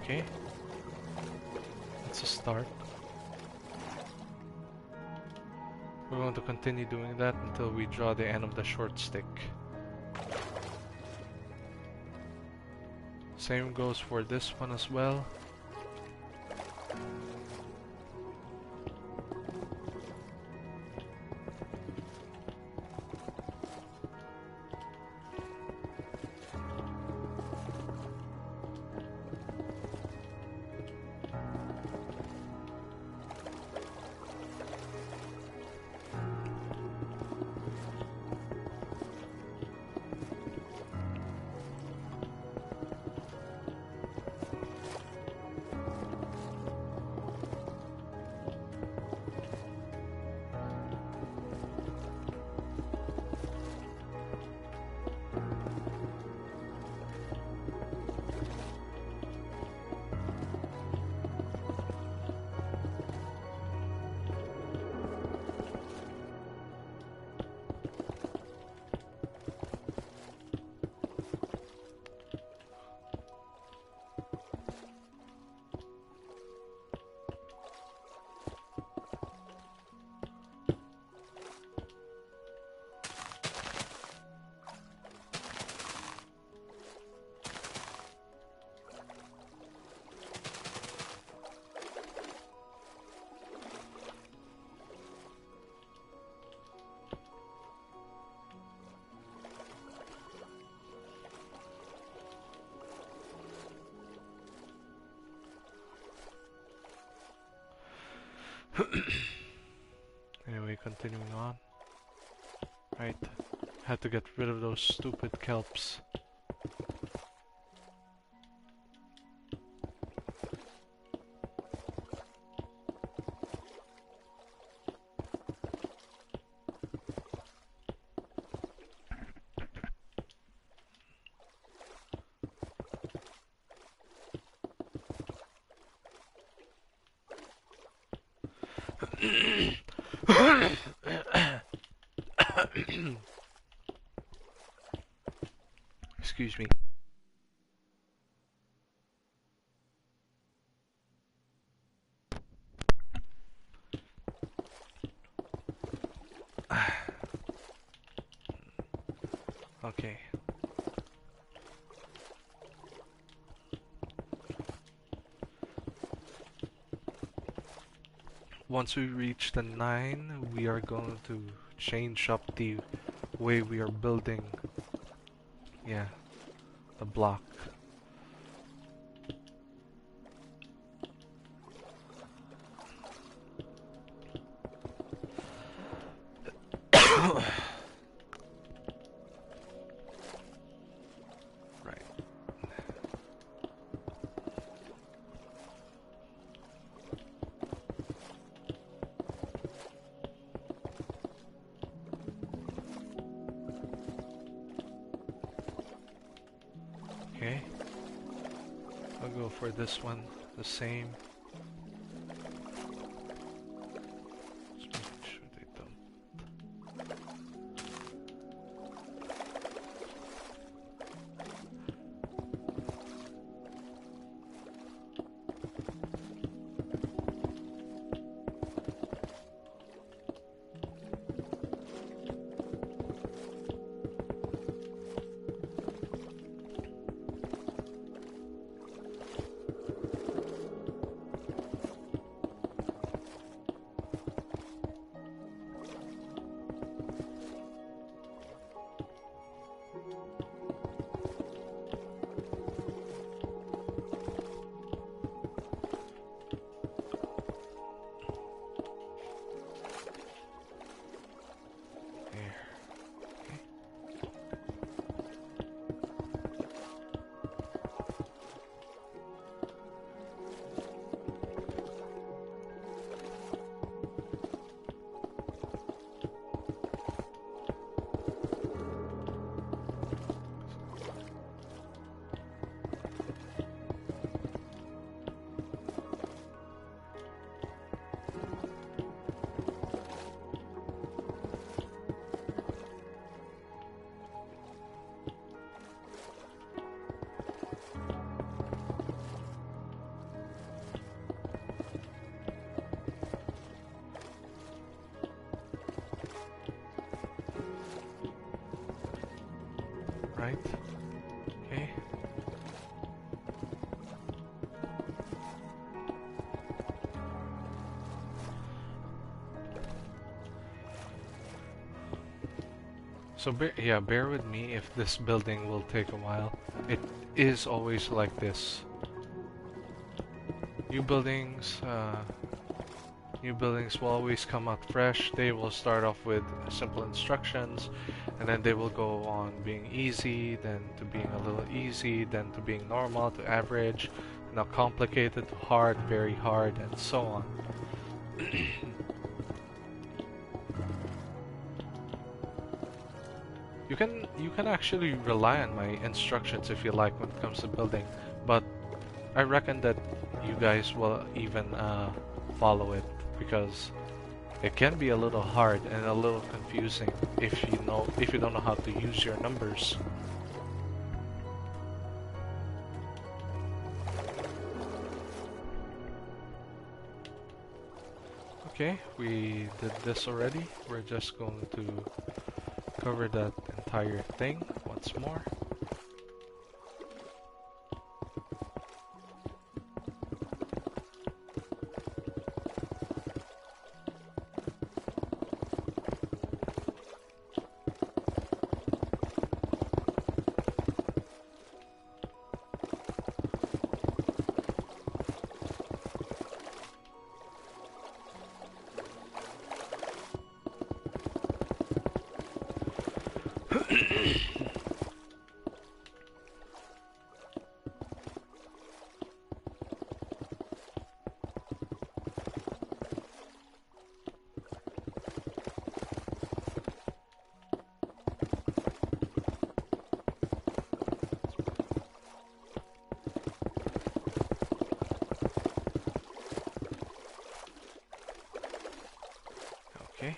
Okay, that's a start. We're going to continue doing that until we draw the end of the short stick. Same goes for this one as well. Anyway, continuing on. Right, had to get rid of those stupid kelps. Excuse me. Okay. Once we reach the 9, we are going to change up the way we are building, yeah, the block. go for this one the same. Just making sure they don't. Right? Okay. So bear with me if this building will take a while. It is always like this. New buildings, New buildings will always come out fresh. They will start off with simple instructions, and then they will go on being easy, then to being a little easy, then to being normal, to average, now complicated to hard, very hard, and so on. You can actually rely on my instructions if you like when it comes to building, but I reckon that you guys will even follow it, because it can be a little hard and a little confusing if you don't know how to use your numbers. Okay, we did this already. We're just going to cover that entire thing once more. Okay.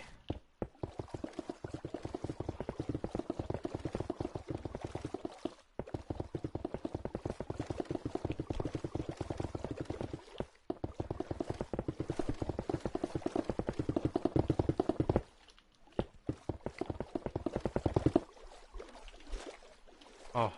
Oh.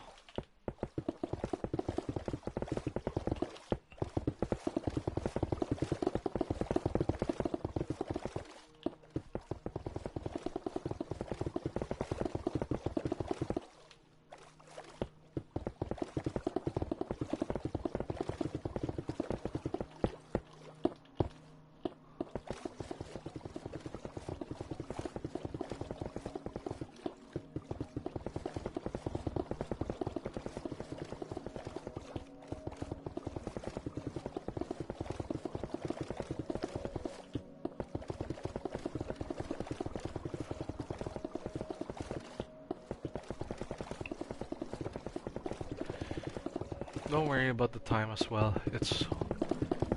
Don't worry about the time as well. It's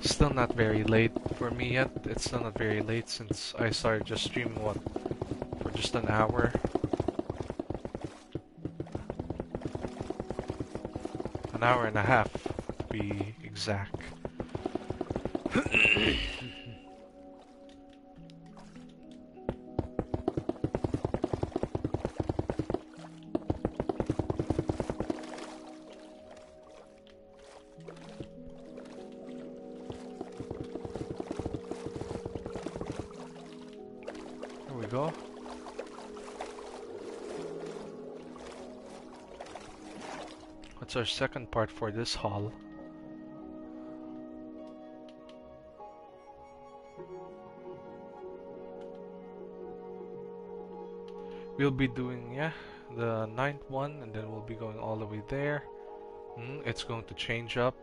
still not very late for me yet. It's still not very late since I started just streaming, what, for just an hour? An hour and a half, to be exact. There we go. What's our second part for this haul? We'll be doing, yeah, the 9th one, and then we'll be going all the way there. It's going to change up.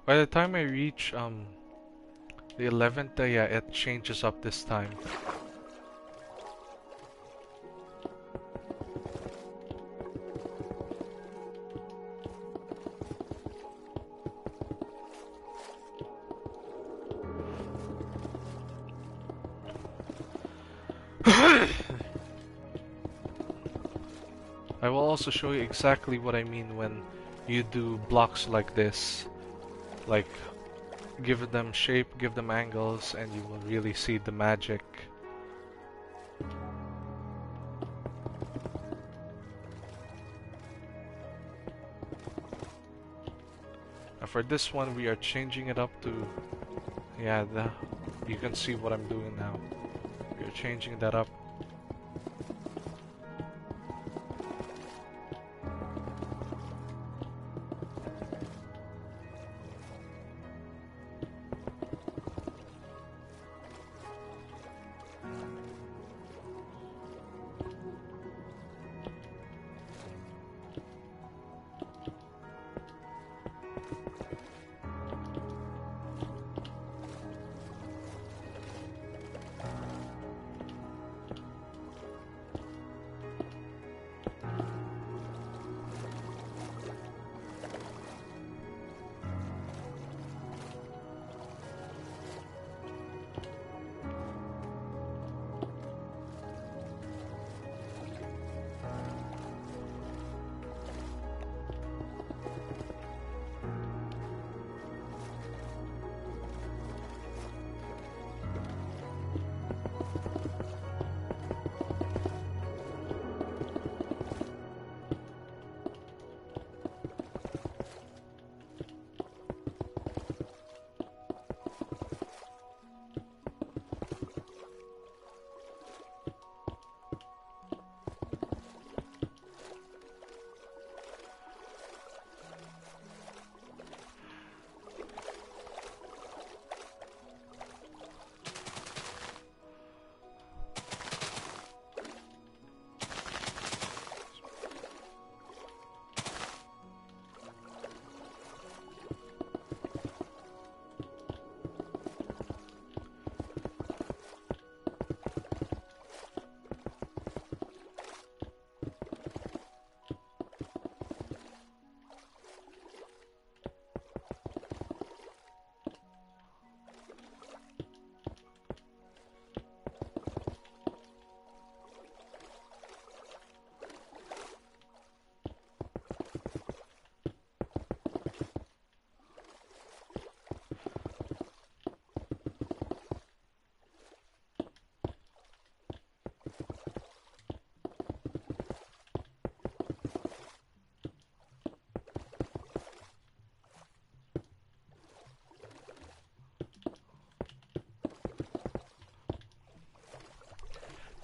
By the time I reach the 11th, yeah, it changes up this time. I will also show you exactly what I mean when you do blocks like this. Like, give them shape, give them angles, and you will really see the magic. Now for this one, we are changing it up to, yeah, you can see what I'm doing now. We are changing that up.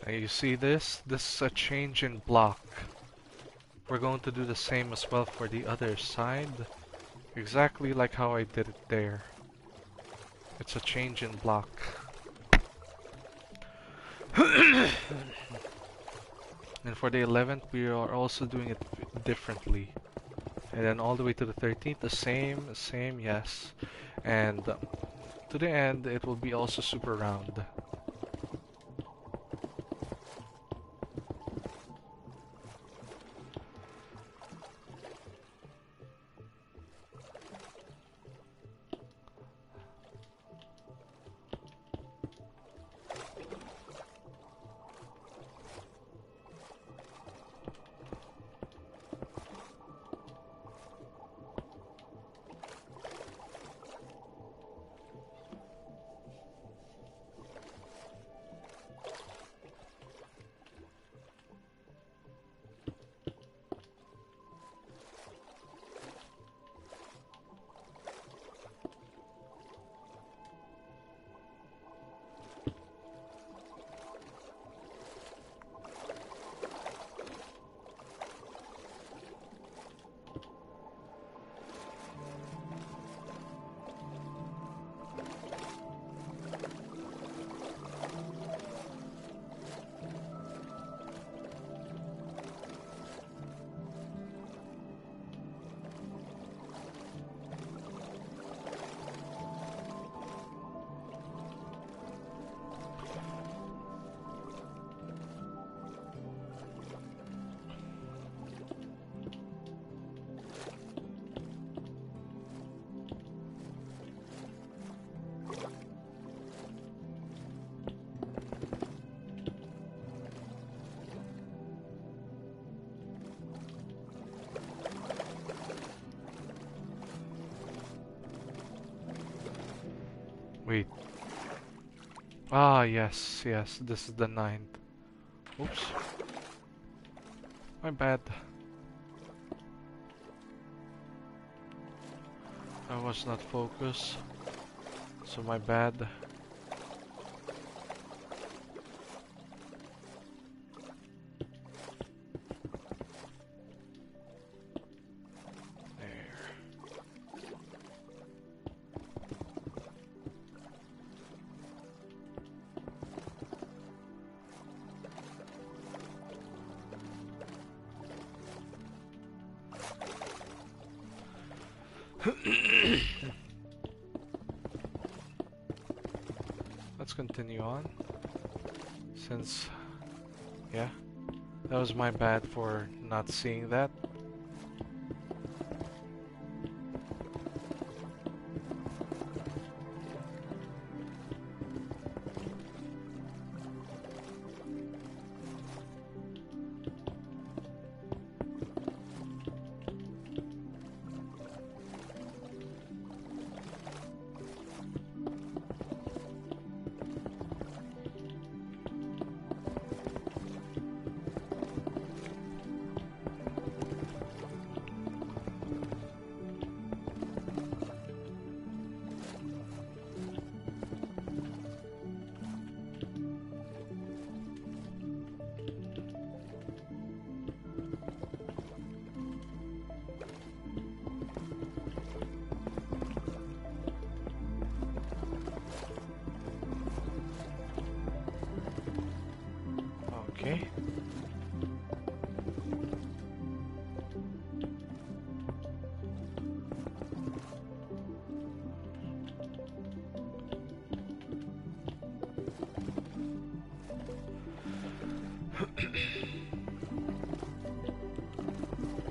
Now you see this? This is a change in block. We're going to do the same as well for the other side. Exactly like how I did it there. It's a change in block. And for the 11th, we are also doing it differently. And then all the way to the 13th, the same, yes. And to the end, it will be also super round. Wait. Ah, yes, yes. This is the ninth. Oops. My bad. I was not focused. So my bad. Let's continue on. Since, yeah, that was my bad for not seeing that. Okay.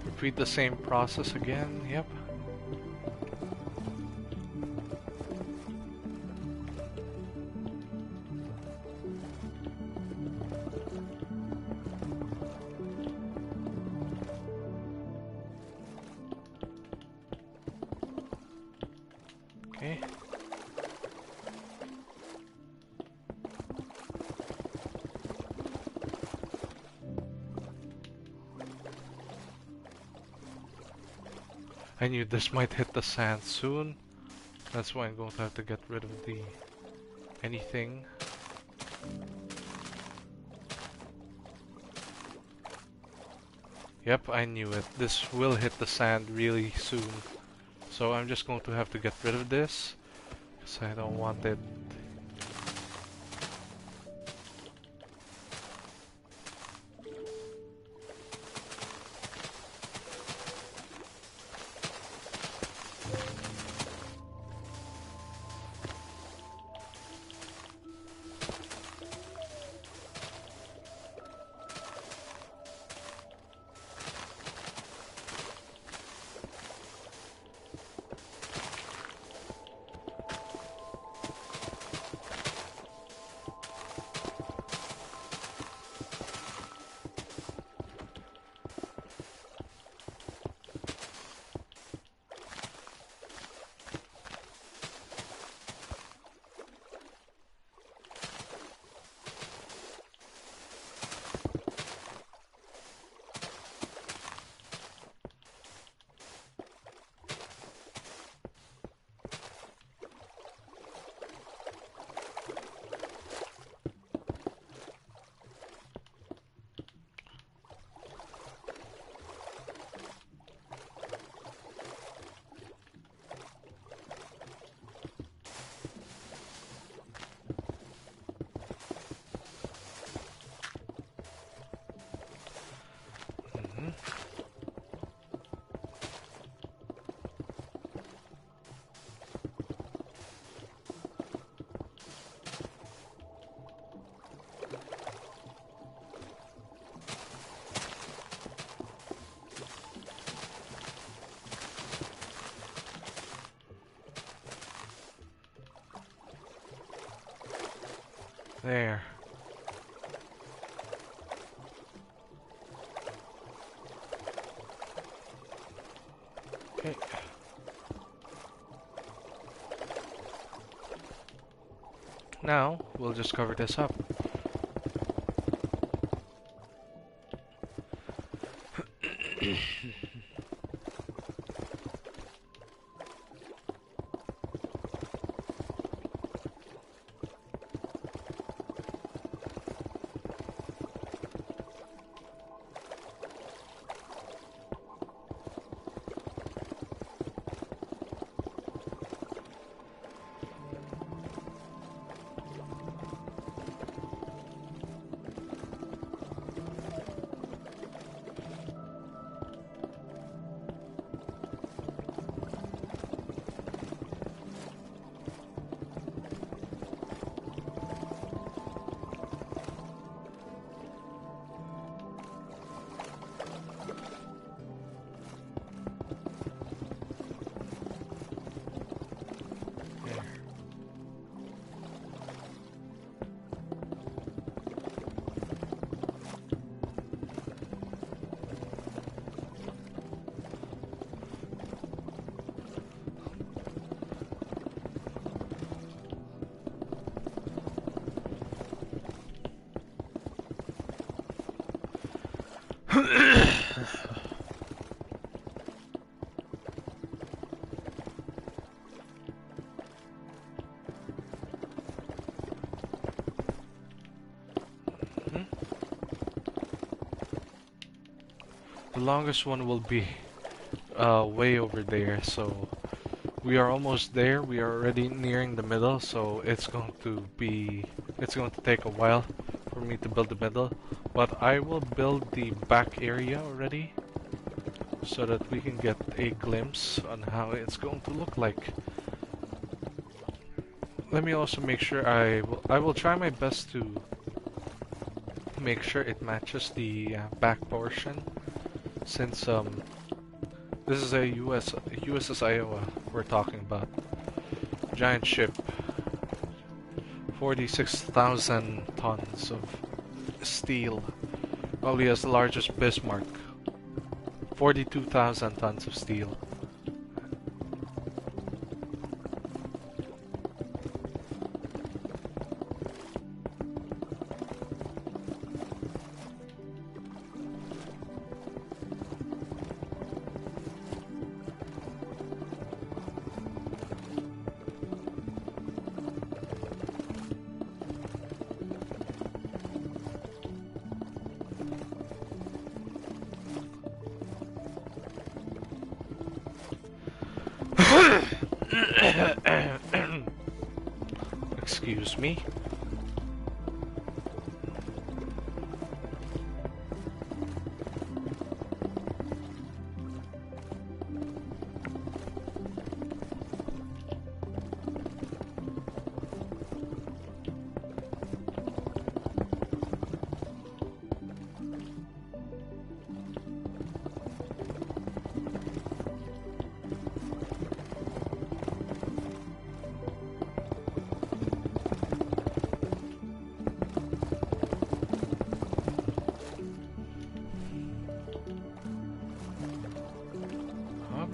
Repeat the same process again, yep. Okay. I knew this might hit the sand soon. That's why I'm going to have to get rid of the anything. Yep, I knew it. This will hit the sand really soon. So I'm just going to have to get rid of this, because I don't want it. There. Okay. Now, we'll just cover this up. The longest one will be way over there, so we are almost there. We are already nearing the middle, so it's going to take a while for me to build the middle, but I will build the back area already so that we can get a glimpse on how it's going to look like. Let me also make sure I will try my best to make sure it matches the back portion, since this is a USS Iowa we're talking about. Giant ship, 46,000 tons of steel. Probably as large as Bismarck. 42,000 tons of steel. Excuse me.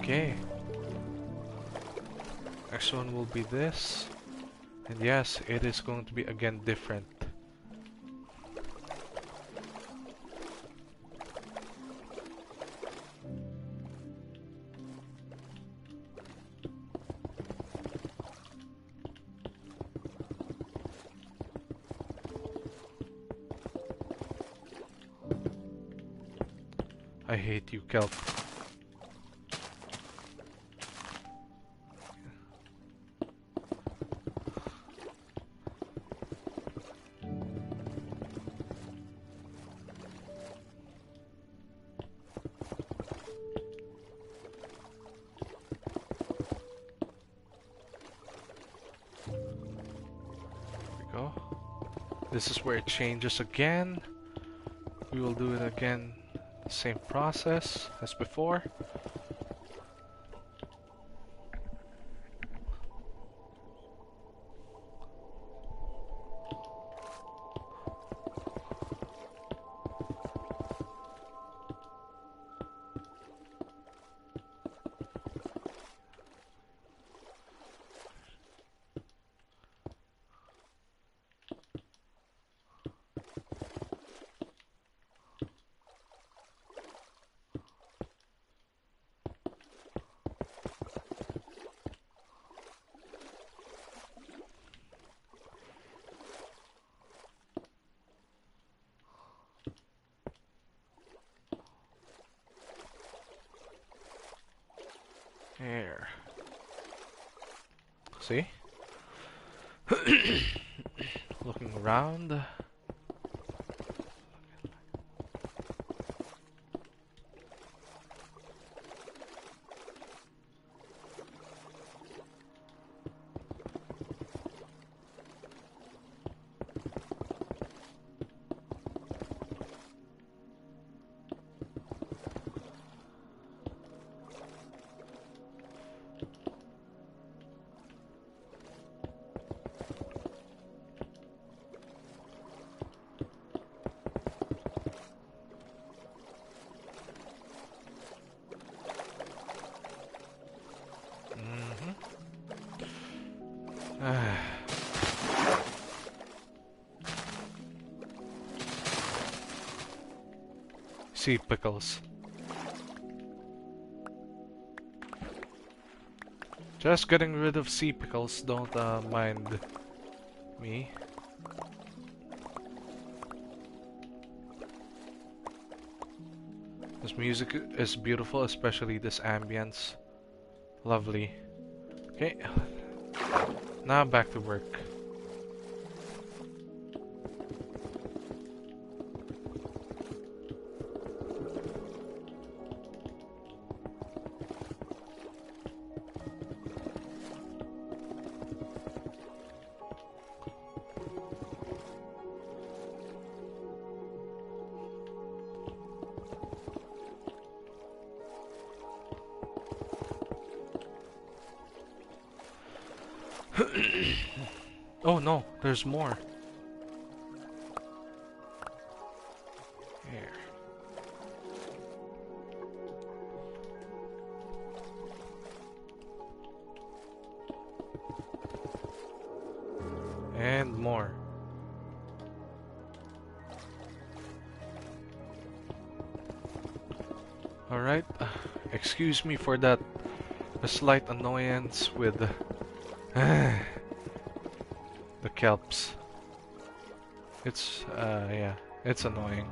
Okay. Next one will be this. And yes, it is going to be again different. I hate you, kelp. Go. This is where it changes again. We will do it again, the same process as before. Here. See? Looking around. Sea pickles. Just getting rid of sea pickles, don't mind me. This music is beautiful, especially this ambience. Lovely. Okay, now back to work. Oh no, there's more. Here. And more. Alright, excuse me for that slight annoyance with the kelps. It's, yeah, it's annoying.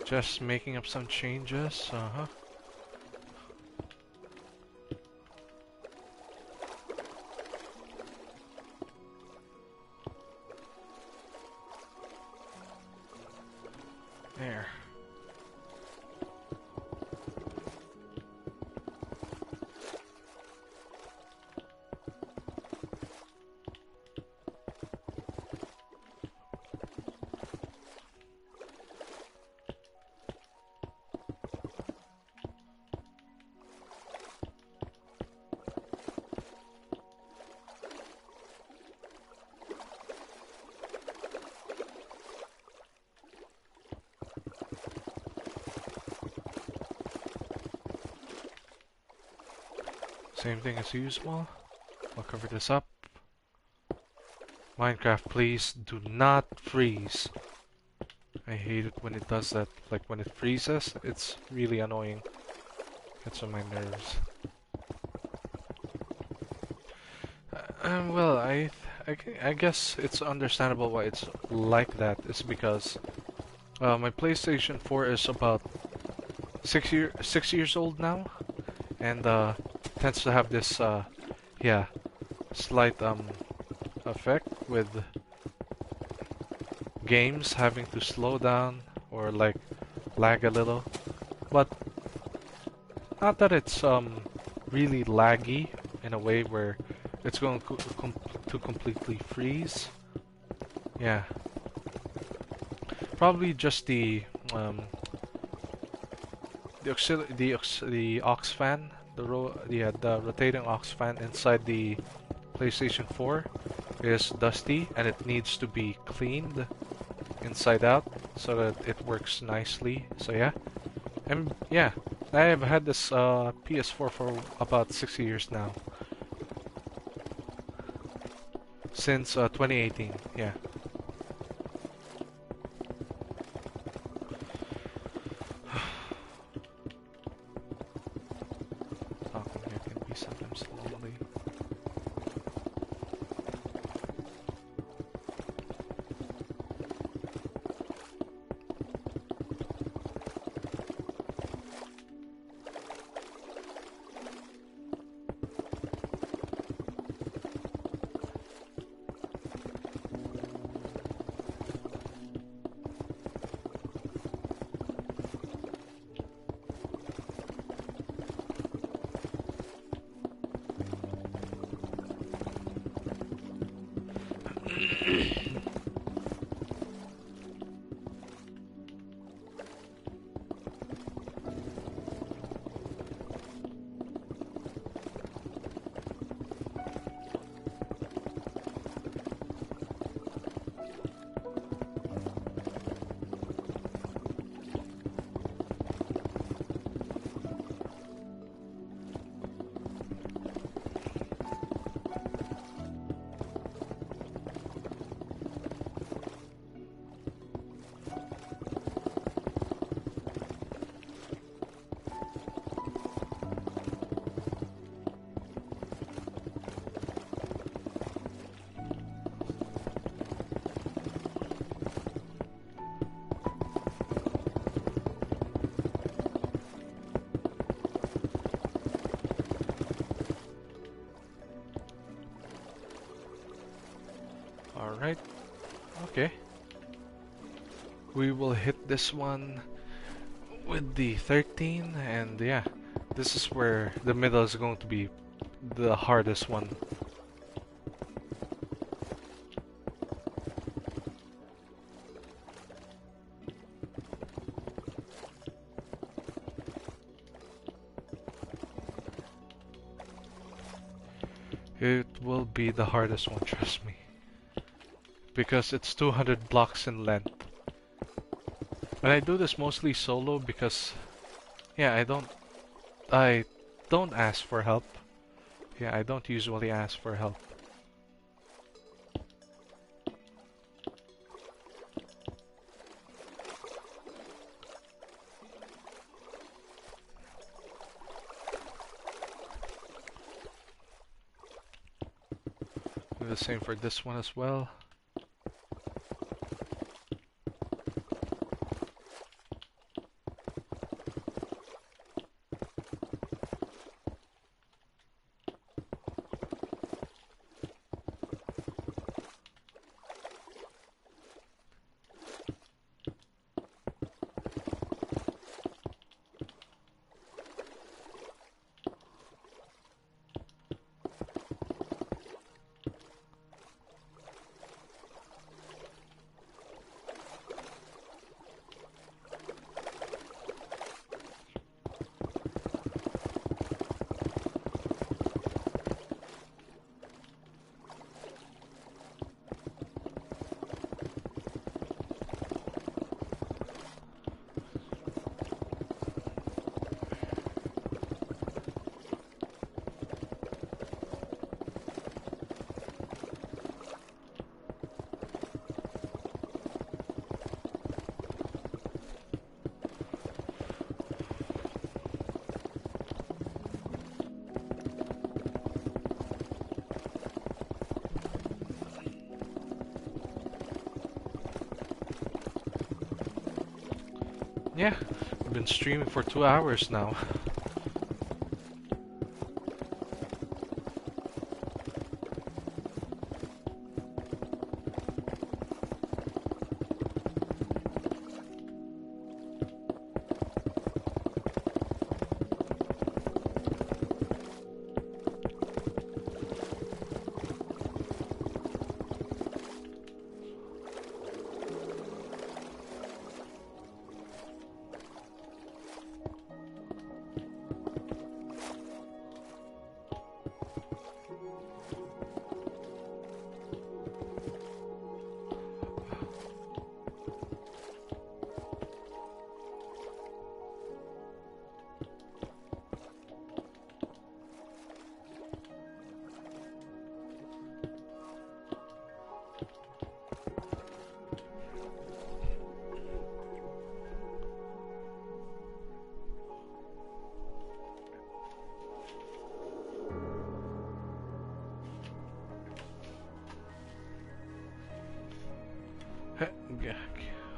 Just making up some changes, There. Same thing as usual. I'll cover this up. Minecraft, please do not freeze. I hate it when it does that. Like when it freezes, it's really annoying. Gets on my nerves. Well, I guess it's understandable why it's like that. It's because my PlayStation 4 is about 6 years old now, and tends to have this yeah, slight effect with games having to slow down or like lag a little. But not that it's really laggy in a way where it's going to completely freeze. Yeah, probably just um, the aux fan, the rotating aux fan inside the PlayStation 4 is dusty and it needs to be cleaned inside out so that it works nicely. So yeah, and yeah, I have had this PS4 for about 6 years now, since 2018. Yeah. Talking here can be sometimes lonely. Alright, okay. We will hit this one with the 13, and yeah, this is where the middle is going to be the hardest one. It will be the hardest one, trust me. Because it's 200 blocks in length. And I do this mostly solo because, yeah, I don't ask for help. Yeah, I don't usually ask for help. Do the same for this one as well. Yeah, we've been streaming for 2 hours now.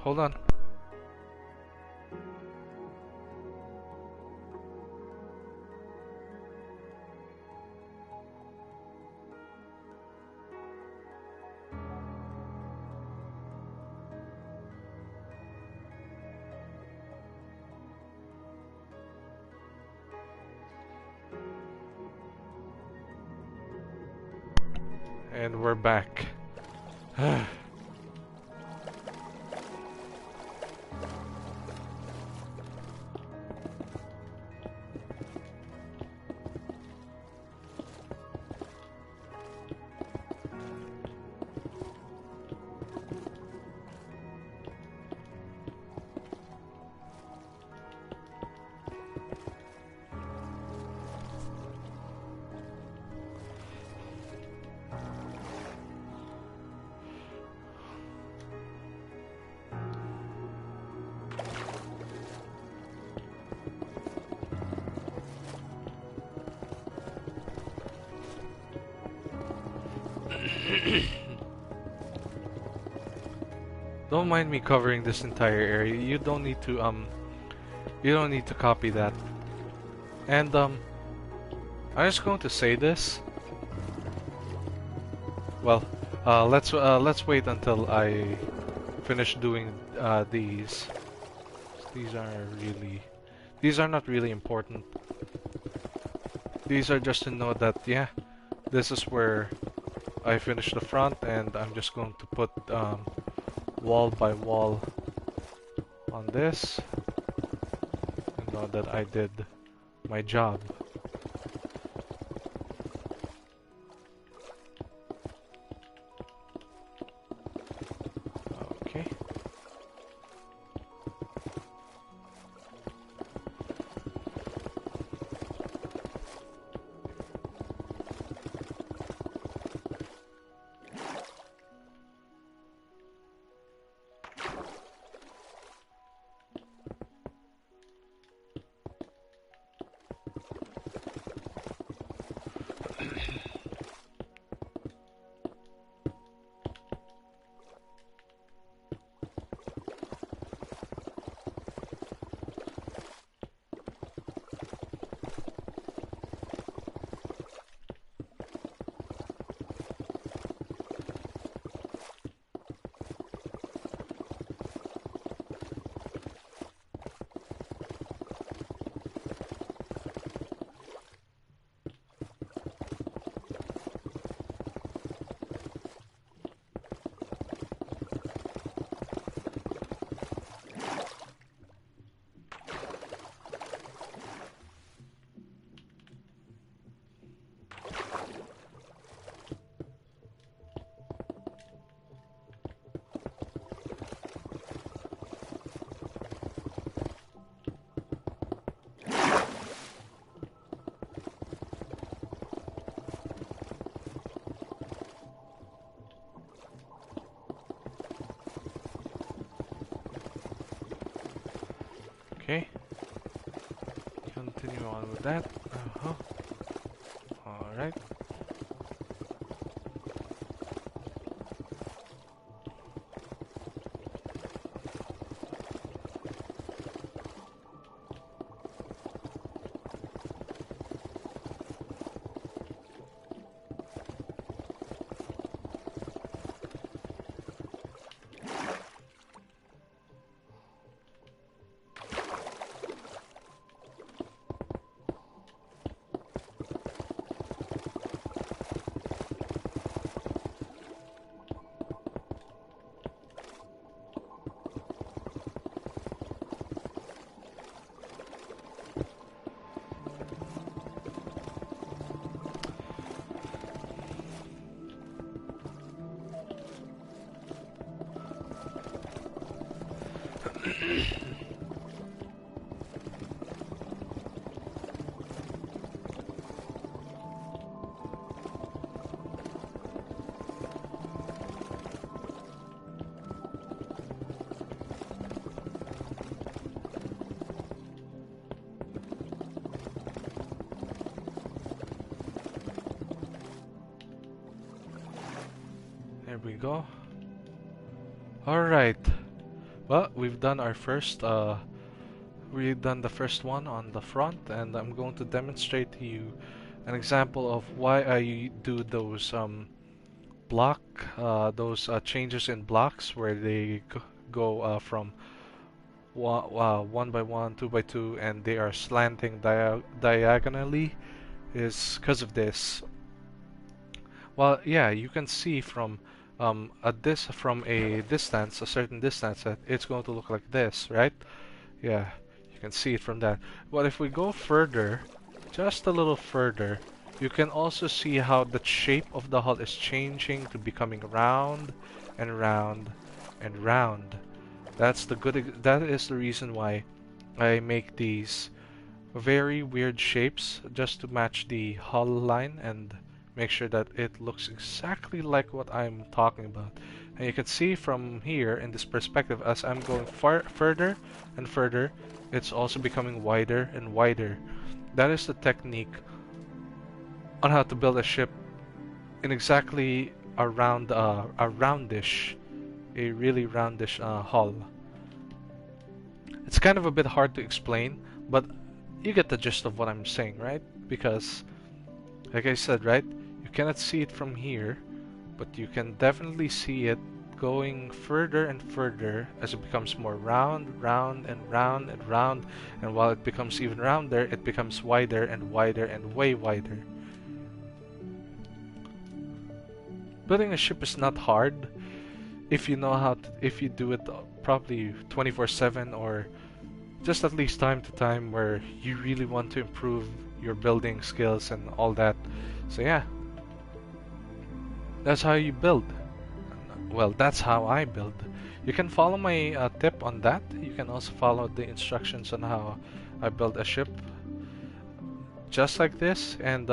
Hold on. And we're back. Don't mind me covering this entire area. You don't need to copy that. And I'm just going to say this. Well, let's wait until I finish doing these. These are not really important. These are just to know that, yeah, this is where I finish the front, and I'm just going to put wall by wall on this, and know that I did my job. Okay. Okay. Continue on with that. Alright. There we go. Alright. Well, we've done our first, we've done the first one on the front, and I'm going to demonstrate to you an example of why I do those, changes in blocks where they go from one by one, two by two, and they are slanting diagonally, is because of this. Well, yeah, you can see from from a distance, a certain distance, that it's going to look like this, right? Yeah, you can see it from that. But if we go further, just a little further, you can also see how the shape of the hull is changing to becoming round and round and round. That is the reason why I make these very weird shapes just to match the hull line and make sure that it looks exactly like what I'm talking about. And you can see from here in this perspective, as I'm going further and further, it's also becoming wider and wider. That is the technique on how to build a ship in exactly a roundish, a really roundish hull. It's kind of a bit hard to explain, but you get the gist of what I'm saying, right? Because, like I said, right, you cannot see it from here, but you can definitely see it going further and further as it becomes more round, round, and round, and round, and while it becomes even rounder, it becomes wider and wider and way wider. Building a ship is not hard if you know how to, if you do it probably 24/7 or just at least time to time where you really want to improve your building skills and all that. So yeah, that's how you build. Well, that's how I build. You can follow my tip on that. You can also follow the instructions on how I build a ship just like this, and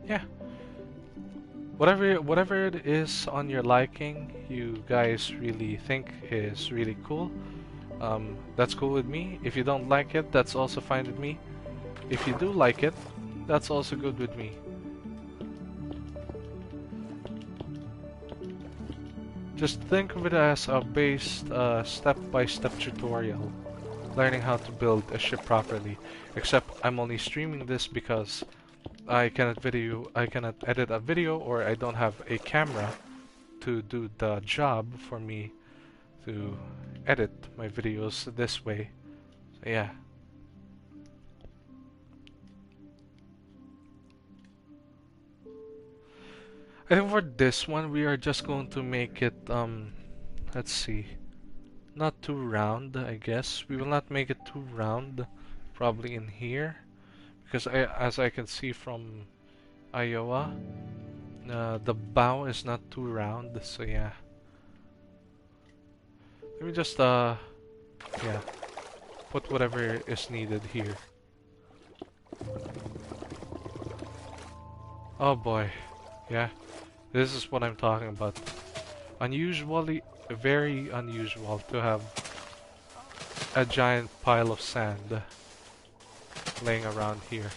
yeah, whatever it is on your liking, you guys really think is really cool. That's cool with me. If you don't like it, that's also fine with me. If you do like it, that's also good with me. Just think of it as a based step-by-step tutorial, learning how to build a ship properly. Except I'm only streaming this because I cannot edit a video, or I don't have a camera to do the job for me to edit my videos this way. So yeah. I think for this one we are just going to make it let's see, not too round. I guess we will not make it too round, probably in here, because as I can see from Iowa, the bow is not too round. So yeah, let me just yeah, put whatever is needed here. Oh boy, yeah, this is what I'm talking about. Unusually, very unusual to have a giant pile of sand laying around here.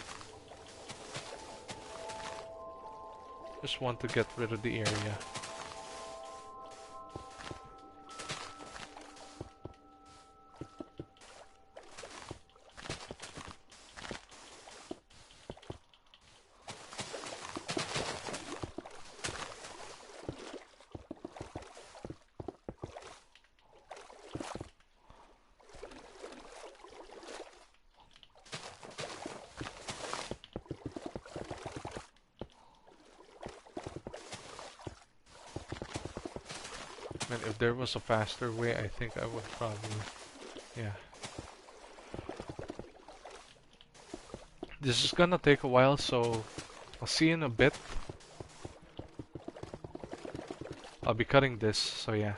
Just want to get rid of the area. And if there was a faster way, I think I would probably, yeah. This is gonna take a while, so I'll see you in a bit. I'll be cutting this, so yeah.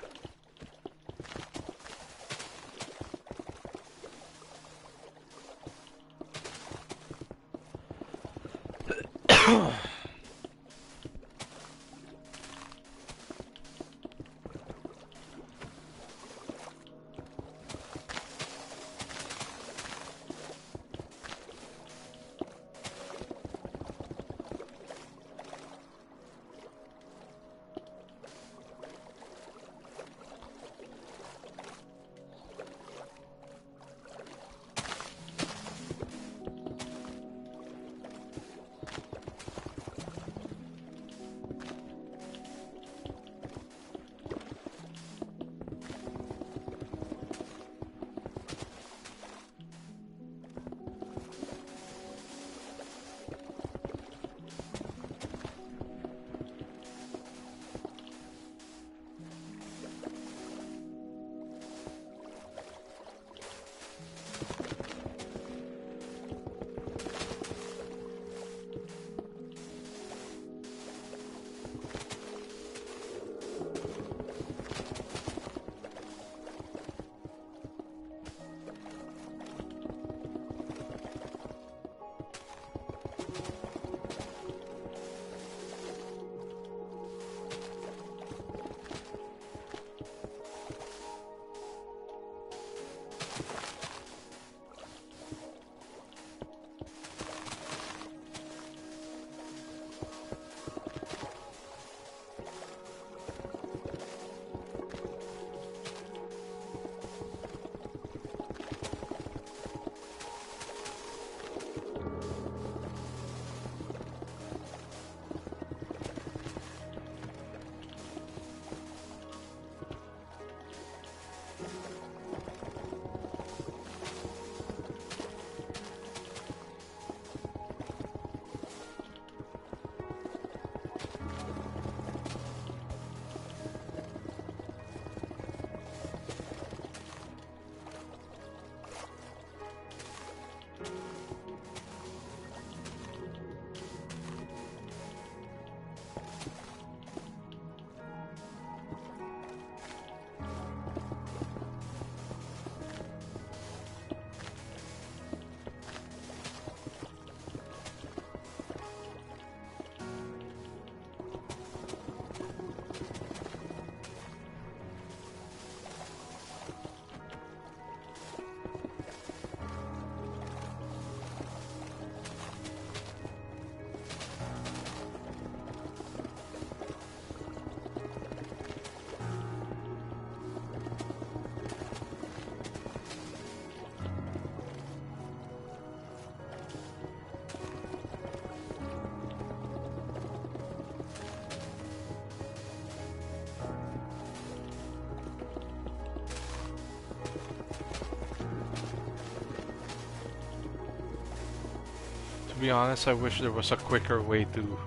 To be honest, I wish there was a quicker way to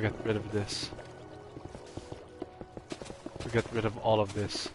get rid of this. To get rid of all of this.